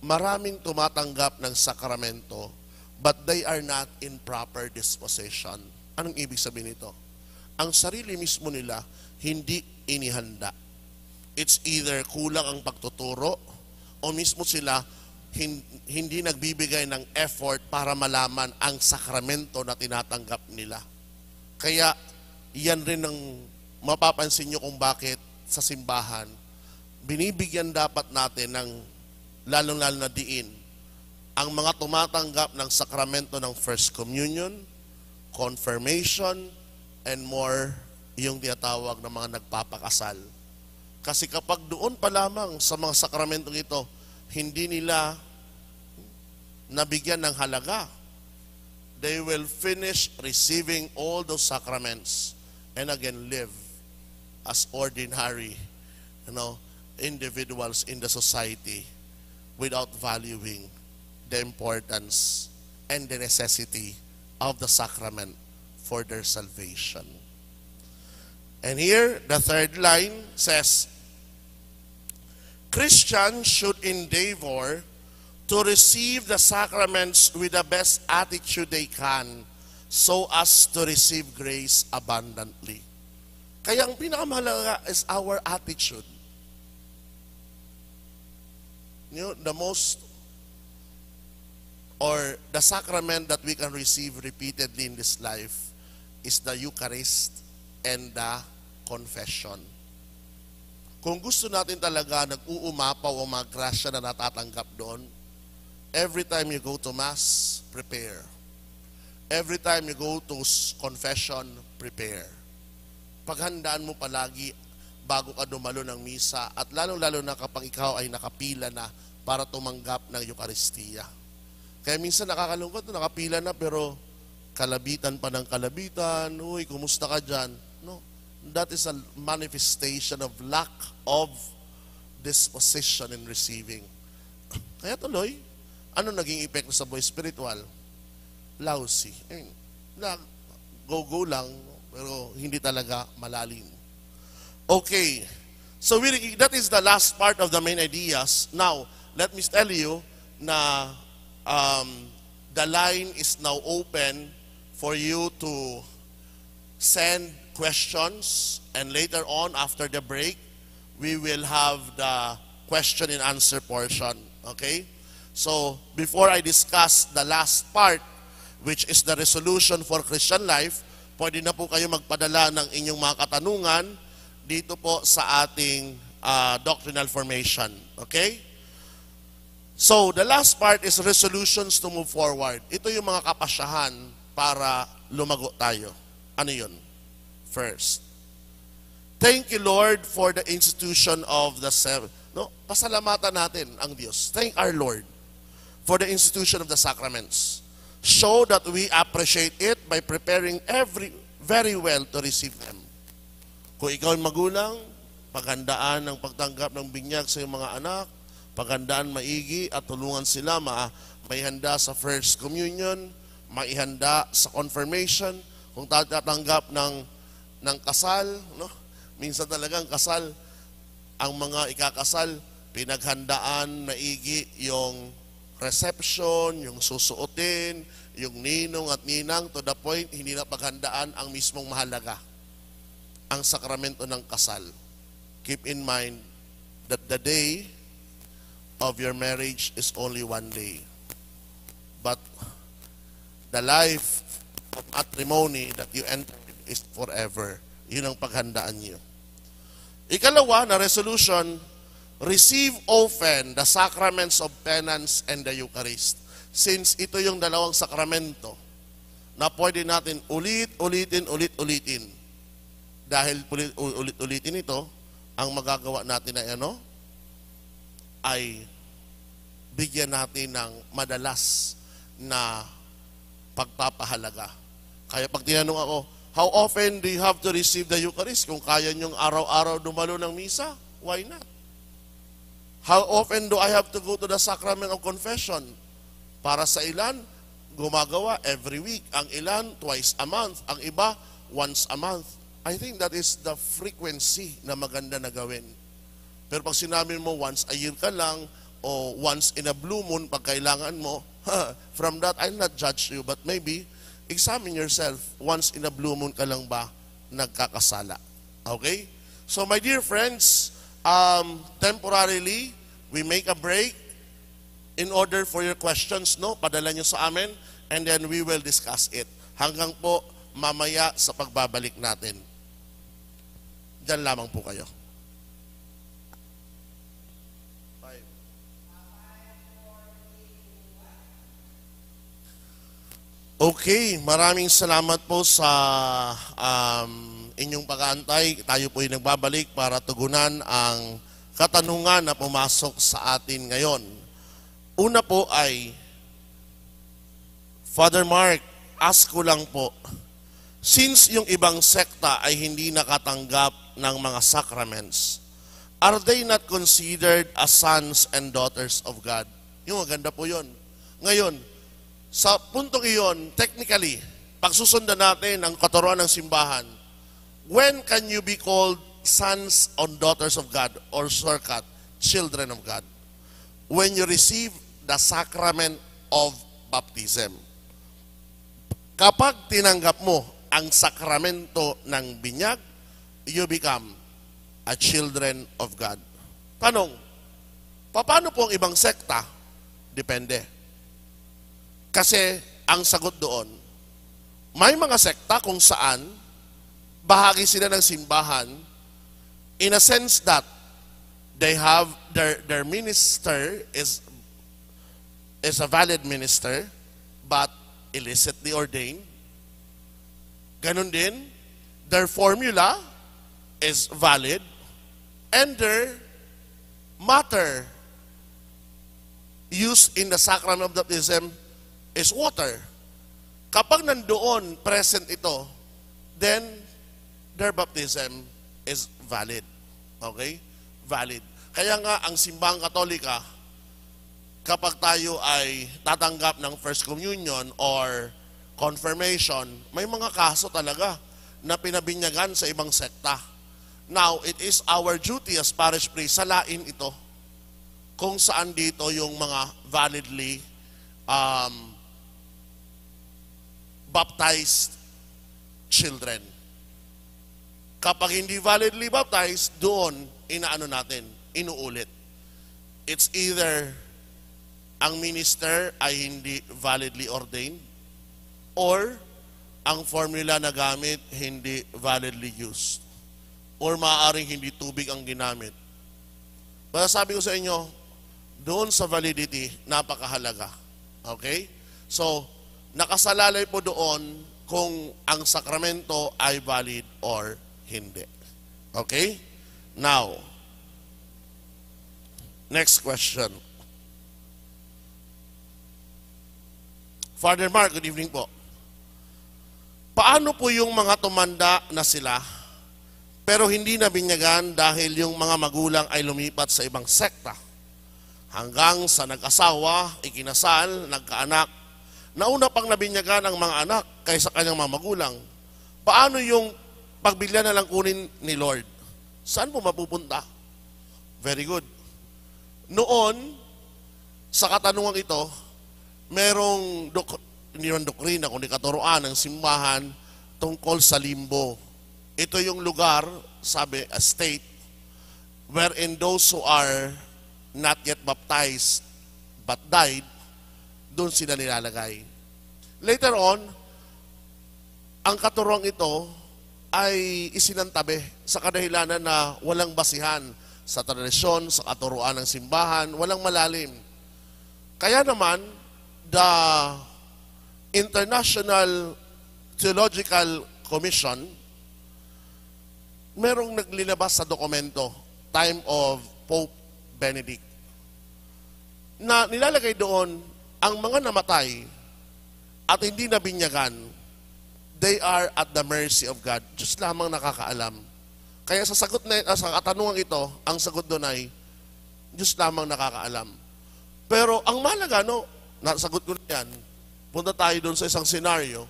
Maraming tumatanggap ng sakramento, but they are not in proper disposition. Anong ibig sabihin nito? Ang sarili mismo nila, hindi inihanda. It's either kulang ang pagtuturo, o mismo sila hindi nagbibigay ng effort para malaman ang sakramento na tinatanggap nila. Kaya, yan rin ang mapapansin nyo kung bakit sa simbahan, binibigyan dapat natin ng lalong-lalo na diin ang mga tumatanggap ng sakramento ng First Communion, Confirmation, and more, yung tinatawag ng mga nagpapakasal. Kasi kapag doon pa lamang sa mga sakramentong ito, hindi nila nabigyan ng halaga, they will finish receiving all those sacraments and again live as ordinary, individuals in the society without valuing the importance and the necessity of the sacrament for their salvation. And here, the third line says, Christians should endeavor to receive the sacraments with the best attitude they can so as to receive grace abundantly. Kaya ang pinakamahalaga is our attitude. You know, the most or the sacrament that we can receive repeatedly in this life is the Eucharist and the confession. Kung gusto natin talaga nag-uumapaw o maggrasya na natatanggap doon, every time you go to Mass, prepare. Every time you go to confession, prepare. Paghandaan mo palagi bago ka dumalo ng misa at lalong-lalo na kapag ikaw ay nakapila na para tumanggap ng Eucharistia. Kaya minsan nakakalungkot, nakapila na pero kalabitan pa ng kalabitan, uy, kumusta ka dyan? No, that is a manifestation of lack of disposition in receiving. Kaya tuloy, ano naging epekto sa buhay spiritual? Lousy. Go-go lang, pero hindi talaga malalim. Okay, so that is the last part of the main ideas. Now, let me tell you na the line is now open for you to send questions, and later on, after the break, we will have the question and answer portion. Okay? So, before I discuss the last part, which is the resolution for Christian life, pwede na po kayo magpadala ng inyong mga katanungan dito po sa ating doctrinal formation. Okay? So, the last part is resolutions to move forward. Ito yung mga kapasyahan para lumago tayo. Ano yun? First, thank you, Lord, for the institution of the seven. No? Pasalamatan natin ang Diyos. Thank our Lord for the institution of the sacraments. Show that we appreciate it by preparing very well to receive them. Kung ikaw ay magulang, paghandaan ng pagtanggap ng binyag sa iyong mga anak, paghandaan maigi at tulungan sila maihanda sa First Communion, maihanda sa confirmation, kung tatanggap ng kasal, no? Minsan talagang kasal, ang mga ikakasal, pinaghandaan maigi yung reception, yung susuotin, yung ninong at ninang, to the point, hindi na paghandaan ang mismong mahalaga, ang sakramento ng kasal. Keep in mind that the day of your marriage is only one day. But the life of matrimony that you enter is forever. Yun ang paghandaan niyo. Ikalawa na resolution, receive often the sacraments of penance and the Eucharist. Since ito yung dalawang sakramento na pwede natin ulit-ulitin. Dahil ulit-ulitin ito, ang magagawa natin ay bigyan natin ng madalas na pagpapahalaga. Kaya pag tinanong ako, how often do you have to receive the Eucharist? Kung kaya niyong araw-araw dumalo ng misa, why not? How often do I have to go to the sacrament of confession? Para sa ilan, gumagawa every week. Ang ilan, twice a month. Ang iba, once a month. I think that is the frequency na maganda na gawin. Pero pag sinabi mo once a year ka lang, o once in a blue moon pag kailangan mo, from that, I'll not judge you, but maybe, examine yourself, once in a blue moon ka lang ba nagkakasala? Okay? So my dear friends, temporarily, we make a break in order for your questions, no? Padala nyo sa amin, and then we will discuss it. Hanggang po mamaya sa pagbabalik natin. Diyan lamang po kayo. Okay, maraming salamat po sa inyong pag-aantay. Tayo po ay nagbabalik para tugunan ang katanungan na pumasok sa atin ngayon. Una po ay, Father Mark, ask ko lang po, since yung ibang sekta ay hindi nakatanggap ng mga sacraments, are they not considered as sons and daughters of God? Yung maganda po yun. Ngayon, sa puntong iyon, technically, pagsusundan natin ang katuruan ng simbahan, when can you be called sons and daughters of God or shortcut, children of God? When you receive the sacrament of baptism. Kapag tinanggap mo ang sakramento ng binyag, you become a children of God. Tanong, paano po ang ibang sekta? Depende. Kasi ang sagot doon, may mga sekta kung saan bahagi sila ng simbahan in a sense that they have their minister is a valid minister but illicitly ordained. Ganon din, their formula is valid and their matter used in the sacrament of baptism is water. Kapag nandoon present ito, then their baptism is valid. Okay? Valid. Kaya nga, ang simbahang katolika, kapag tayo ay tatanggap ng First Communion or confirmation, may mga kaso talaga na pinabinyagan sa ibang sekta. Now, it is our duty as parish priest, salain ito kung saan dito yung mga validly baptized children. Kapag hindi validly baptized, doon inaano natin, inuulit. It's either ang minister ay hindi validly ordained or ang formula na gamit hindi validly used or maaaring hindi tubig ang ginamit. Pero sabi ko sa inyo, doon sa validity, napakahalaga. Okay? So, nakasalalay po doon kung ang sakramento ay valid or hindi. Okay? Now, next question. Father Mark, good evening po. Paano po yung mga tumanda na sila pero hindi nabinyagan dahil yung mga magulang ay lumipat sa ibang sekta? Hanggang sa nag-asawa, ikinasal, nagkaanak, nauna pang nabinyagan ang mga anak kaysa kanyang mga magulang. Paano yung pagbigla na lang kunin ni Lord? Saan po mapupunta? Very good. Noon, sa katanungan ito, merong hindi man doktrina, kundi katuruan ng simbahan tungkol sa limbo. Ito yung lugar, sabi, a state, wherein those who are not yet baptized but died, doon sila nilalagay. Later on, ang katuruan ito ay isinantabi sa kadahilanan na walang basihan sa tradisyon, sa katuruan ng simbahan, walang malalim. Kaya naman, the International Theological Commission, merong naglilabas sa dokumento, time of Pope Benedict, na nilalagay doon ang mga namatay at hindi nabinyagan, they are at the mercy of God. Diyos lamang nakakaalam. Kaya sa sagot na sa katanungan ito, ang sagot doon ay Diyos lamang nakakaalam. Pero ang mahalaga, nasagot ko na yan, punta tayo doon sa isang senaryo.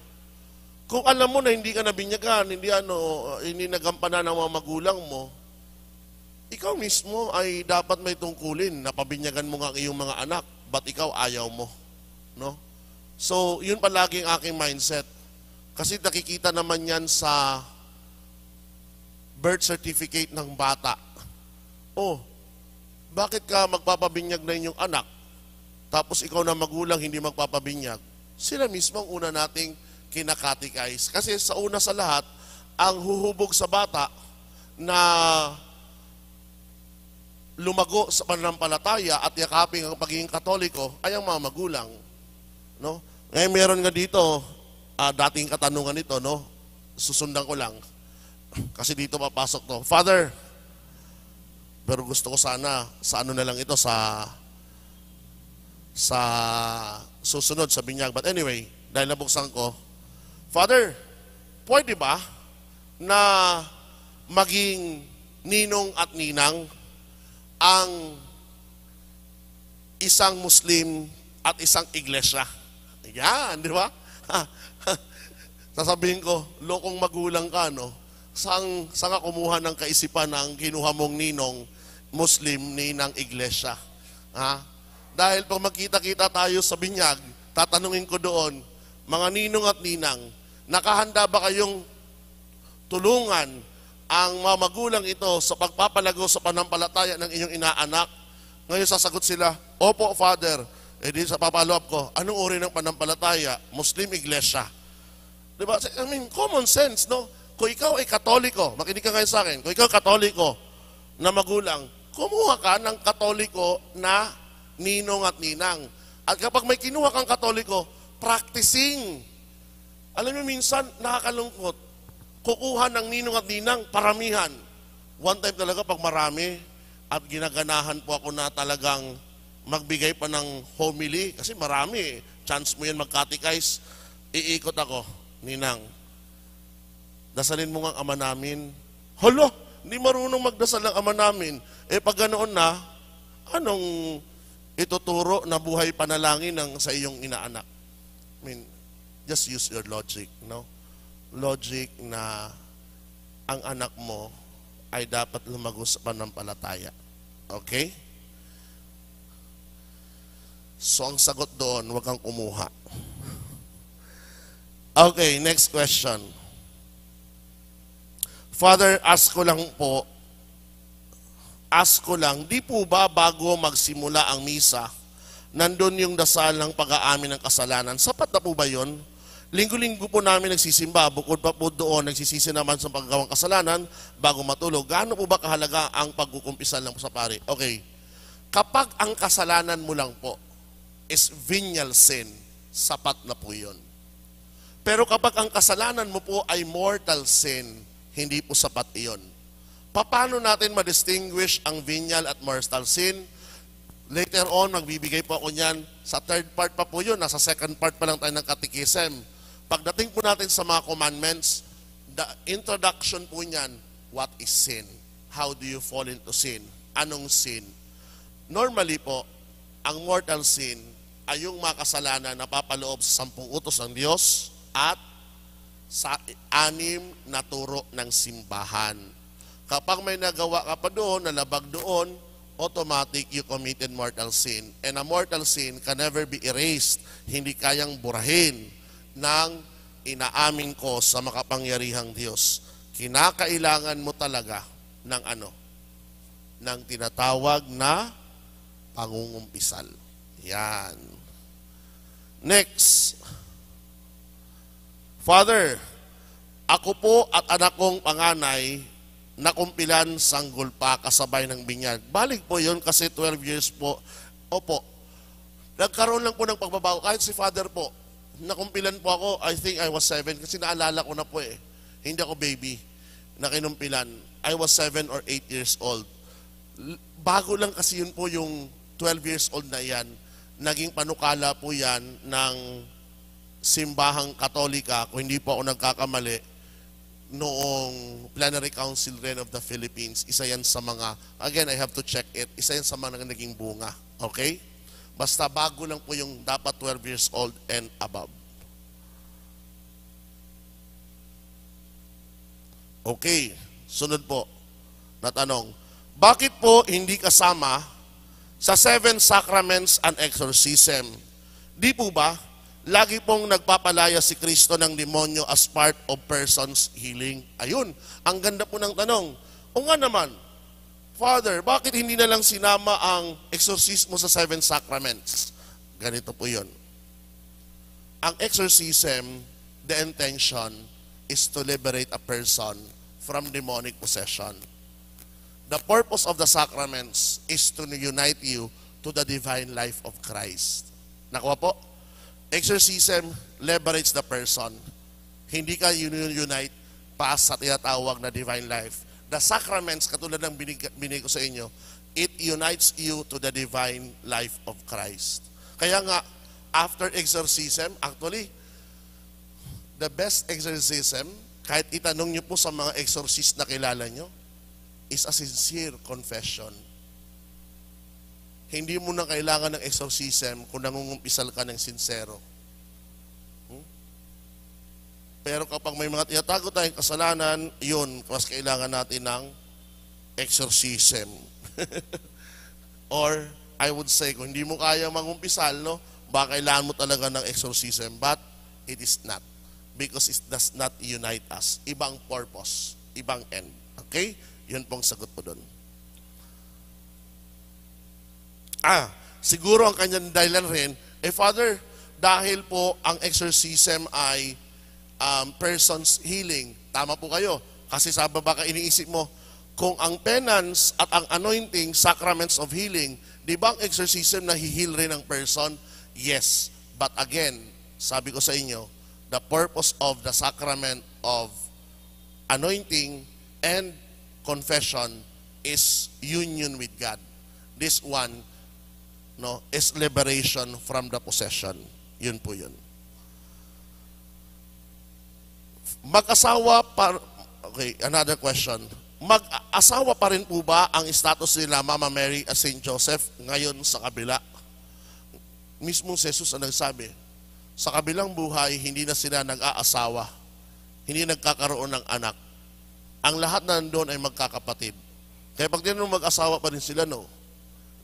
Kung alam mo na hindi ka nabinyagan, hindi nagampanan ng mga magulang mo, ikaw mismo ay dapat may tungkulin na pabinyagan mo nga ang iyong mga anak, but ikaw ayaw mo. No? So, yun palagi ang aking mindset. Kasi nakikita naman yan sa birth certificate ng bata. Oh, bakit ka magpapabinyag na inyong anak? Tapos ikaw na magulang hindi magpapabinyag. Sila mismo ang una nating kinakatikais. Kasi sa una sa lahat, ang huhubog sa bata na lumago sa pananampalataya at yakaping ang pagiging Katoliko ay ang mga magulang. No? Ngayon meron nga dito, dating katanungan nito, no? Susundan ko lang. Kasi dito papasok to. Father, pero gusto ko sana, sa ano na lang ito, sa susunod sa binyag. But anyway, dahil nabuksan ko, Father, pwede ba na maging ninong at ninang ang isang Muslim at isang iglesia? Yan, di ba? Sasabihin ko, lokong magulang ka, no? Saan ka kumuha ng kaisipan ng kinuha mong ninong Muslim, ninang iglesia? Ha? Dahil pag magkita-kita tayo sa binyag, tatanungin ko doon, mga ninong at ninang, nakahanda ba kayong tulungan ang mga magulang ito sa pagpapalago sa panampalataya ng inyong inaanak? Ngayon sasagot sila, opo, Father. Eh di sa papaloob ko, anong uri ng panampalataya? Muslim iglesia. Diba? I mean, common sense, no? Kung ikaw ay Katoliko, makinig ka ngayon sa akin, kung ikaw Katoliko na magulang, kumuha ka ng Katoliko na ninong at ninang. At kapag may kinuha kang Katoliko, practicing. Alam mo, minsan, nakakalungkot. Kukuha ng ninong at ninang, paramihan. One time talaga, pag marami, at ginaganahan po ako na talagang magbigay pa ng homily, kasi marami, chance mo yan mag-catechize, iikot ako, ninang, dasalin mo nga ang ama namin. Hala, hindi marunong magdasal ang ama namin. Eh pag ganoon na, anong ituturo na buhay panalangin ng sa iyong inaanak? I mean, just use your logic, no? Logic na ang anak mo ay dapat lumago sa panampalataya. Okay? So ang sagot doon, huwag kang kumuha. Okay, next question. Father, ask ko lang, di po ba bago magsimula ang misa, nandun yung dasal ng pag-aamin ng kasalanan? Sapat na po ba yun? Linggo-linggo po namin nagsisimba, bukod pa po doon, nagsisisi naman sa paggawang kasalanan bago matulog. Gaano po ba kahalaga ang pagkukumpisal ng sa pari? Okay, kapag ang kasalanan mo lang po is venial sin, sapat na po yun. Pero kapag ang kasalanan mo po ay mortal sin, hindi po sapat iyon. Paano natin ma-distinguish ang venial at mortal sin? Later on, magbibigay po ako niyan. Sa third part pa po yun. Nasa second part pa lang tayo ng catechism. Pagdating po natin sa mga commandments, the introduction po niyan, what is sin? How do you fall into sin? Anong sin? Normally po, ang mortal sin ay yung mga kasalanan na papaloob sa 10 utos ng Diyos at sa 6 na turo ng simbahan. Kapag may nagawa ka pa doon, nalabag doon, automatic you committed mortal sin. And a mortal sin can never be erased. Hindi kayang burahin ng inaamin ko sa makapangyarihang Diyos. Kinakailangan mo talaga ng ng tinatawag na pangungumpisal. Yan. Next. Father, ako po at anak kong panganay nakumpilan sanggol pa kasabay ng binyag. Balik po yun kasi 12 years po. Opo, nagkaroon lang po ng pagbabago. Kahit si Father po, nakumpilan po ako, I think I was 7 kasi naalala ko na po eh. Hindi ako baby na kinumpilan. I was 7 or 8 years old. Bago lang kasi yun po yung 12 years old na yan. Naging panukala po yan ng simbahang Katolika, kung hindi po ako nagkakamali, noong Plenary Council rin of the Philippines. Isa yan sa mga, again, I have to check it, isa yan sa mga naging bunga. Okay? Basta bago lang po yung dapat 12 years old and above. Okay, sunod po na tanong. Bakit po hindi kasama sa 7 sacraments and exorcism? Di po ba lagi pong nagpapalaya si Kristo ng demonyo as part of person's healing? Ayun, ang ganda po ng tanong. O nga naman, Father, bakit hindi na lang sinama ang exorcismo sa 7 sacraments? Ganito po yun. Ang exorcism, the intention is to liberate a person from demonic possession. The purpose of the sacraments is to unite you to the divine life of Christ. Nakuha po? Exorcism liberates the person. Hindi ka unite pa sa tinatawag na divine life. The sacraments, katulad ng binig ko sa inyo, it unites you to the divine life of Christ. Kaya nga, after exorcism, actually, the best exorcism, kahit itanong nyo po sa mga exorcist na kilala nyo, is a sincere confession. Hindi mo na kailangan ng exorcism kung nangungumpisal ka ng sincero. Pero kapag may mga tinatago tayong kasalanan, yun, mas kailangan natin ng exorcism. Or, I would say, kung hindi mo kaya mangumpisal, no, baka kailangan mo talaga ng exorcism. But, it is not. Because it does not unite us. Ibang purpose. Ibang end. Okay? Yun pong sagot po doon. Siguro ang kanyang dahilan rin, Father, dahil po ang exorcism ay person's healing. Tama po kayo. Kasi sa baba iniisip mo, kung ang penance at ang anointing, sacraments of healing, di ba ang exorcism na hihil rin ang person? Yes. But again, sabi ko sa inyo, the purpose of the sacrament of anointing and confession is union with God. This one, no, is liberation from the possession. Yun po yun. Okay, another question. Mag-asawa pa rin po ba ang status nila Mama Mary at Saint Joseph ngayon sa kabila? Mismo si Jesus ang nagsabi, sa kabilang buhay, hindi na sila nag-aasawa. Hindi nagkakaroon ng anak. Ang lahat na nandun ay magkakapatid. Kaya pag tinanong mag-asawa pa rin sila, no.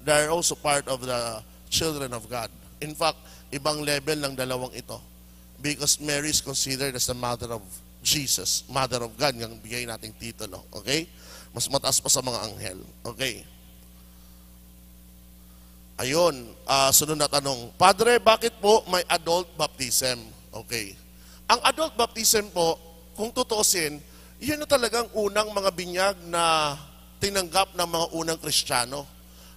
They are also part of the children of God. In fact, ibang level ng dalawang ito. Because Mary is considered as the mother of Jesus, mother of God, yung bigay nating titulo. Okay? Mas mataas pa sa mga anghel. Okay? Ayun, sunod na tanong. Padre, bakit po may adult baptism? Okay. Ang adult baptism po, kung tutuusin, yun na talagang unang mga binyag na tinanggap ng mga unang Kristiyano.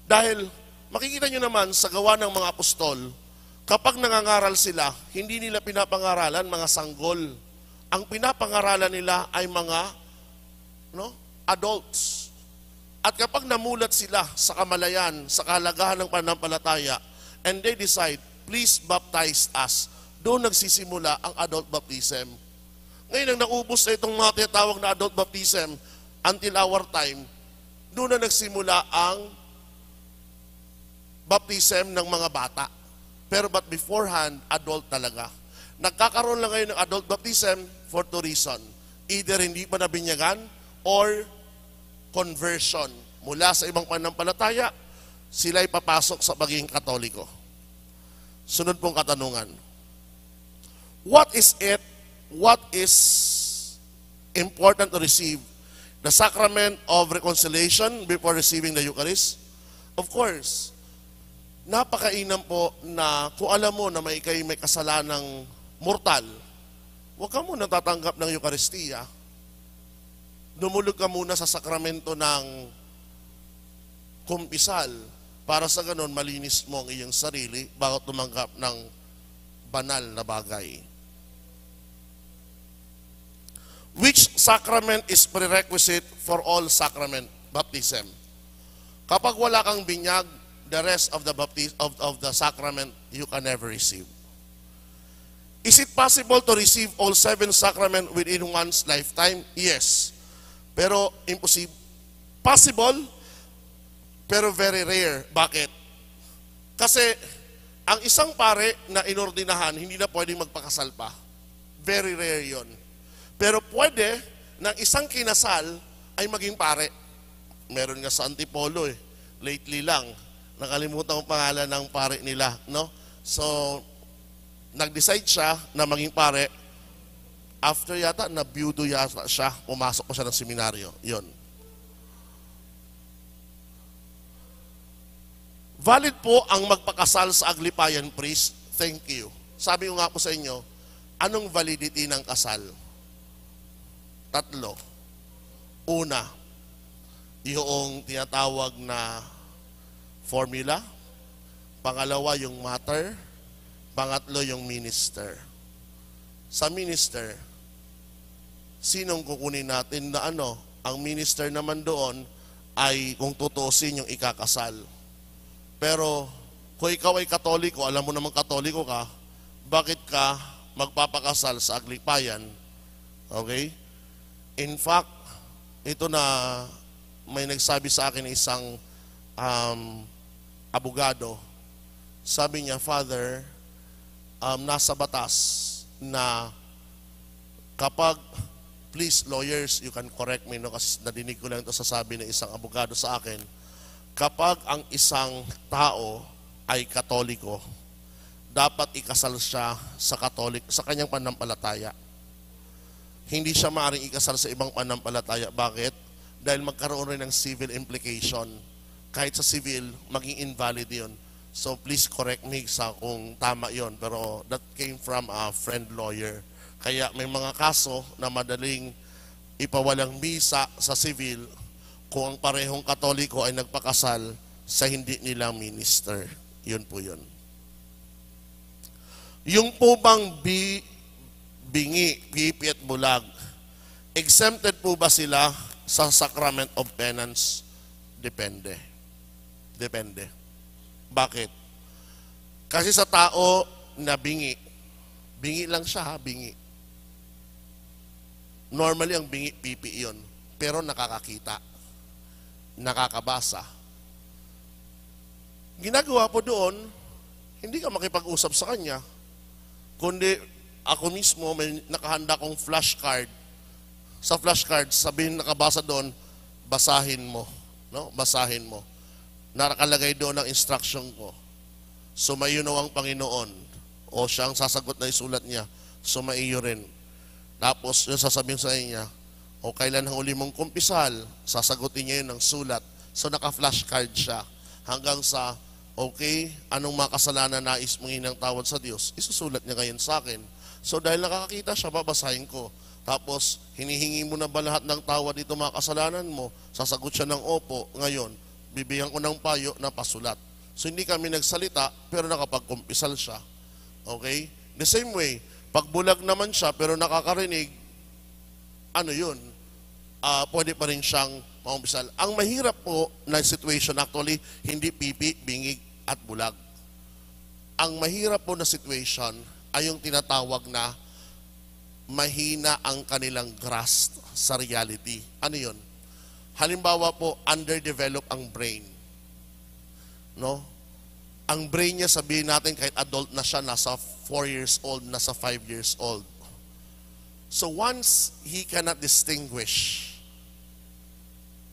Dahil, makikita nyo naman sa gawa ng mga apostol, kapag nangangaral sila, hindi nila pinapangaralan mga sanggol. Ang pinapangaralan nila ay mga adults. At kapag namulat sila sa kamalayan, sa kahalagahan ng pananampalataya, and they decide, please baptize us, doon nagsisimula ang adult baptism. Ngayon, ang naubos na itong mga tinatawag na adult baptism, until our time, doon na nagsimula ang baptism ng mga bata. Pero but beforehand, adult talaga. Nagkakaroon lang ngayon ng adult baptism for two reasons. Either hindi pa nabinyagan or conversion. Mula sa ibang pananampalataya, sila ay papasok sa pagiging Katoliko. Sunod pong katanungan. What is it? What is important to receive? The sacrament of reconciliation before receiving the Eucharist? Of course, napakainam po na kung alam mo na may kasalanang mortal, huwag ka muna tatanggap ng Eucharistia. Dumulog ka muna sa sakramento ng kumpisal para sa ganon malinis mo ang iyong sarili bago tumanggap ng banal na bagay. Which sacrament is prerequisite for all sacrament baptism? Kapag wala kang binyag, the rest of the sacrament you can never receive. Is it possible to receive all 7 sacraments within one's lifetime? Yes. Pero impossible. Possible, pero very rare. Bakit? Kasi ang isang pare na inordinahan, hindi na pwedeng magpakasal pa. Very rare yon. Pero pwede ng isang kinasal ay maging pare. Meron nga sa Antipolo lately lang. Nakalimutan ko pangalan ng pare nila, no? So, nag-decide siya na maging pare. After yata, na-byudo yata siya, pumasok pa siya ng seminaryo. Yun. Valid po ang magpakasal sa Aglipayan priest. Thank you. Sabi ko nga po sa inyo, anong validity ng kasal? 3. Una, yung tinatawag na formula. Pangalawa, yung matter. Pangatlo, yung minister. Sa minister, sinong kukunin natin na ang minister naman doon ay kung tutusin yung ikakasal. Pero kung ikaw ay Katoliko, alam mo namang Katoliko ka, bakit ka magpapakasal sa Aglipayan? Okay? In fact, ito na may nagsabi sa akin isang abogado. Sabi niya, Father, nasa batas na Kapag, please lawyers, you can correct me, no? Kasi nadinig ko lang ito sasabi ng isang abogado sa akin. Kapag ang isang tao ay Katoliko, dapat ikasal siya sa kanyang panampalataya. Hindi siya maaaring ikasal sa ibang panampalataya. Bakit? Dahil magkaroon rin ng civil implication. Kahit sa civil, maging invalid yun. So please correct me kung tama yon. Pero that came from a friend lawyer. Kaya may mga kaso na madaling ipawalang bisa sa civil kung ang parehong Katoliko ay nagpakasal sa hindi nilang minister. Yun po yun. Yung po bang bingi, pipi at bulag, exempted po ba sila sa sacrament of penance? Depende. Depende. Bakit? Kasi sa tao na bingi lang siya, bingi. Normally ang bingi, pipi yun. Pero nakakakita. Nakakabasa. Ginagawa po doon, hindi ka makipag-usap sa kanya. Kundi ako mismo may nakahanda kong flashcard. Sa flashcard, sabihin nakabasa doon, basahin mo. No? Basahin mo. Nakakalagay doon ang instruction ko. Sumayo ang Panginoon. O siyang sasagot na isulat niya. Sumaiyo rin. Tapos yung sasabihin sa niya, o kailan ang uli mong kumpisal, sasagutin niya yun ng sulat. So naka-flashcard siya. Hanggang sa, okay, anong mga kasalanan nais mong hinang tawad sa Diyos? Isusulat niya ngayon sa akin. So dahil nakakakita siya, babasahin ko. Tapos, hinihingi mo na ba lahat ng tawad dito mga kasalanan mo? Sasagot siya ng opo. Ngayon, bibigyan ko ng payo na pasulat. So hindi kami nagsalita, pero nakapagkumpisal siya. Okay? The same way, pag bulag naman siya, pero nakakarinig, ano yun? Pwede pa rin siyang maumpisal. Ang mahirap po na situation, actually, hindi pipi, bingig, at bulag. Ang mahirap po na situation ay yung tinatawag na mahina ang kanilang grasp sa reality. Ano yun? Halimbawa po, underdeveloped ang brain. No? Ang brain niya, sabihin natin kahit adult na siya, nasa 4 years old, nasa 5 years old. So once he cannot distinguish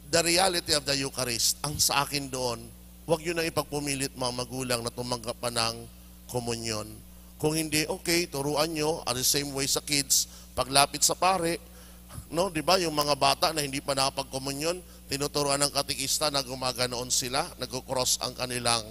the reality of the Eucharist, ang sa akin doon, huwag yun ang ipagpumilit mga magulang na tumanggap pa ng komunyon. Kung hindi, okay, turuan nyo, at the same way sa kids, paglapit sa pare, no, di ba, yung mga bata na hindi pa nakapagkomunyon, tinuturuan ng katikista na gumaganoon sila, nag-cross ang kanilang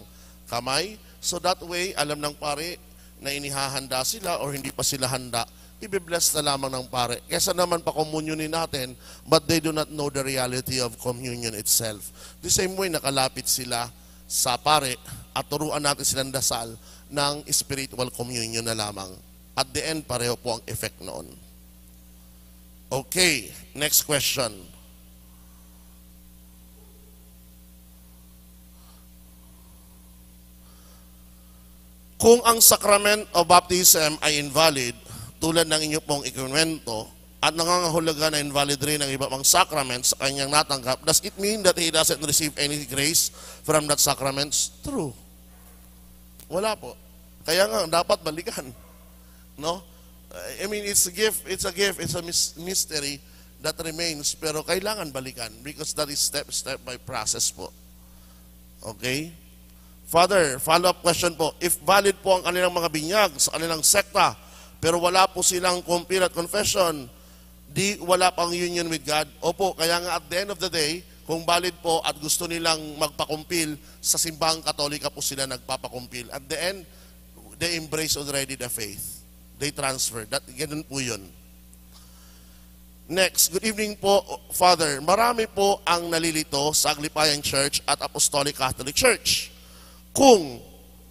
kamay. So that way, alam ng pare na inihahanda sila or hindi pa sila handa, i-bless na lamang ng pare. Kesa naman pa komunyonin natin, but they do not know the reality of communion itself. The same way, nakalapit sila sa pare at turuan natin silang dasal ng spiritual communion na lamang. At the end, pareho po ang effect noon. Okay, next question. Kung ang sacrament of baptism ay invalid, tulad ng inyo pong ikinuwento, at nangangahulugan na invalid rin ang iba pang sacraments sa kanyang natanggap, does it mean that he doesn't receive any grace from that sacraments? True. Wala po. Kaya nga, dapat balikan. No? I mean, it's a gift, it's a mystery that remains, pero kailangan balikan because that is step by process po. Okay? Father, follow-up question po. If valid po ang kanilang mga binyag sa kanilang sekta, pero wala po silang compil at confession, di wala pang union with God? Opo, kaya nga at the end of the day, kung valid po at gusto nilang magpakumpil, sa simbahang Katolika po sila nagpapakumpil. At the end, they embrace already the faith. They transfer. Ganun po yun. Next, good evening po, Father. Marami po ang nalilito sa Aglipayan Church at Apostolic Catholic Church. Kung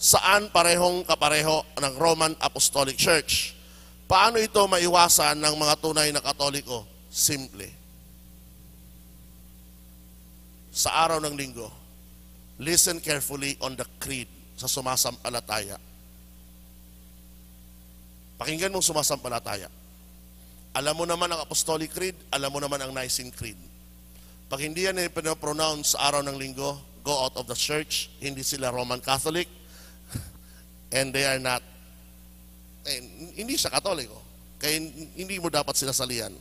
saan parehong kapareho ng Roman Apostolic Church. Paano ito maiwasan ng mga tunay na Katoliko? Simple. Sa araw ng linggo, listen carefully on the creed sa sumasampalataya. Pakinggan mong sumasampalataya. Alam mo naman ang Apostolic Creed, alam mo naman ang Nicene Creed. Pag hindi yan pinapronounce sa araw ng linggo, go out of the church, hindi sila Roman Catholic, and they are not, hindi siya Katoliko. Kaya hindi mo dapat sila salihan.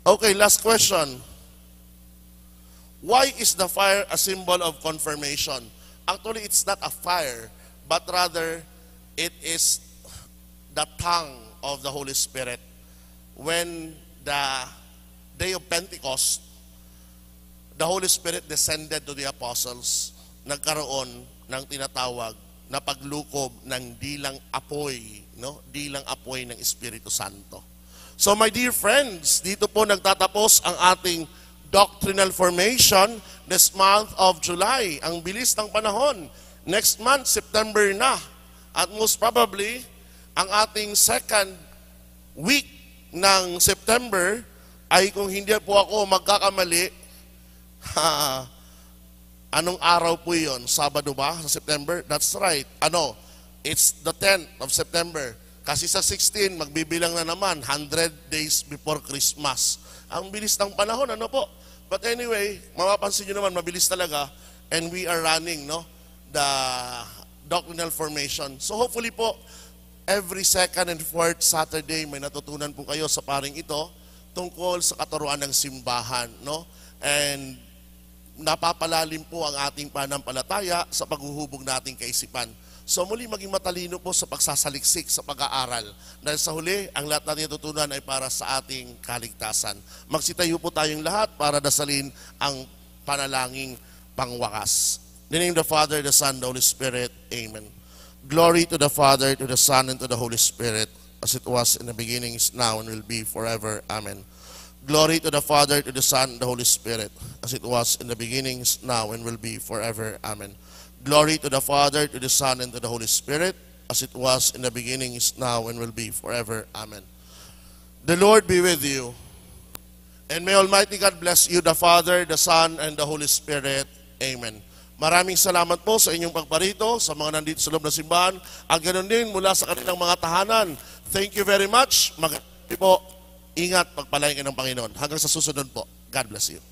Okay, last question. Why is the fire a symbol of confirmation? Actually, it's not a fire, but rather it is the tongue of the Holy Spirit. When the day of Pentecost, the Holy Spirit descended to the apostles, nagkaroon ng tinatawag na paglukob ng dilang apoy, no? Dilang apoy ng Espiritu Santo. So my dear friends, dito po nagtatapos ang ating doctrinal formation this month of July. Ang bilis ng panahon. Next month, September na. At most probably, ang ating second week ng September ay kung hindi po ako magkakamali, anong araw po yun? Sabado ba sa September? That's right. It's the 10th of September. Kasi sa 16, magbibilang na naman, 100 days before Christmas. Ang bilis ng panahon, po? But anyway, mapapansin nyo naman, mabilis talaga. And we are running, the doctrinal formation. So hopefully po, every second and fourth Saturday, may natutunan po kayo sa paring ito tungkol sa katuruan ng simbahan, And napapalalim po ang ating pananampalataya sa paghuhubog nating kaisipan. So muli maging matalino po sa pagsasaliksik sa pag-aaral. Dahil sa huli, ang lahat natin natutunan ay para sa ating kaligtasan. Magsitayo po tayong lahat para dasalin ang panalangin pangwakas. In the name of the Father, the Son, the Holy Spirit. Amen. Glory to the Father, to the Son, and to the Holy Spirit, as it was in the beginning, is now, and will be forever. Amen. Glory to the Father, to the Son, and the Holy Spirit, as it was in the beginning, is now, and will be forever. Amen. Glory to the Father, to the Son, and to the Holy Spirit, as it was in the beginning, is now, and will be forever. Amen. The Lord be with you. And may Almighty God bless you, the Father, the Son, and the Holy Spirit. Amen. Maraming salamat po sa inyong pagparito, sa mga nandito sa loob ng simbahan, at ganoon din mula sa kanilang mga tahanan. Thank you very much. Magandang po. Ingat, pagpalain kayo ng Panginoon. Hanggang sa susunod po. God bless you.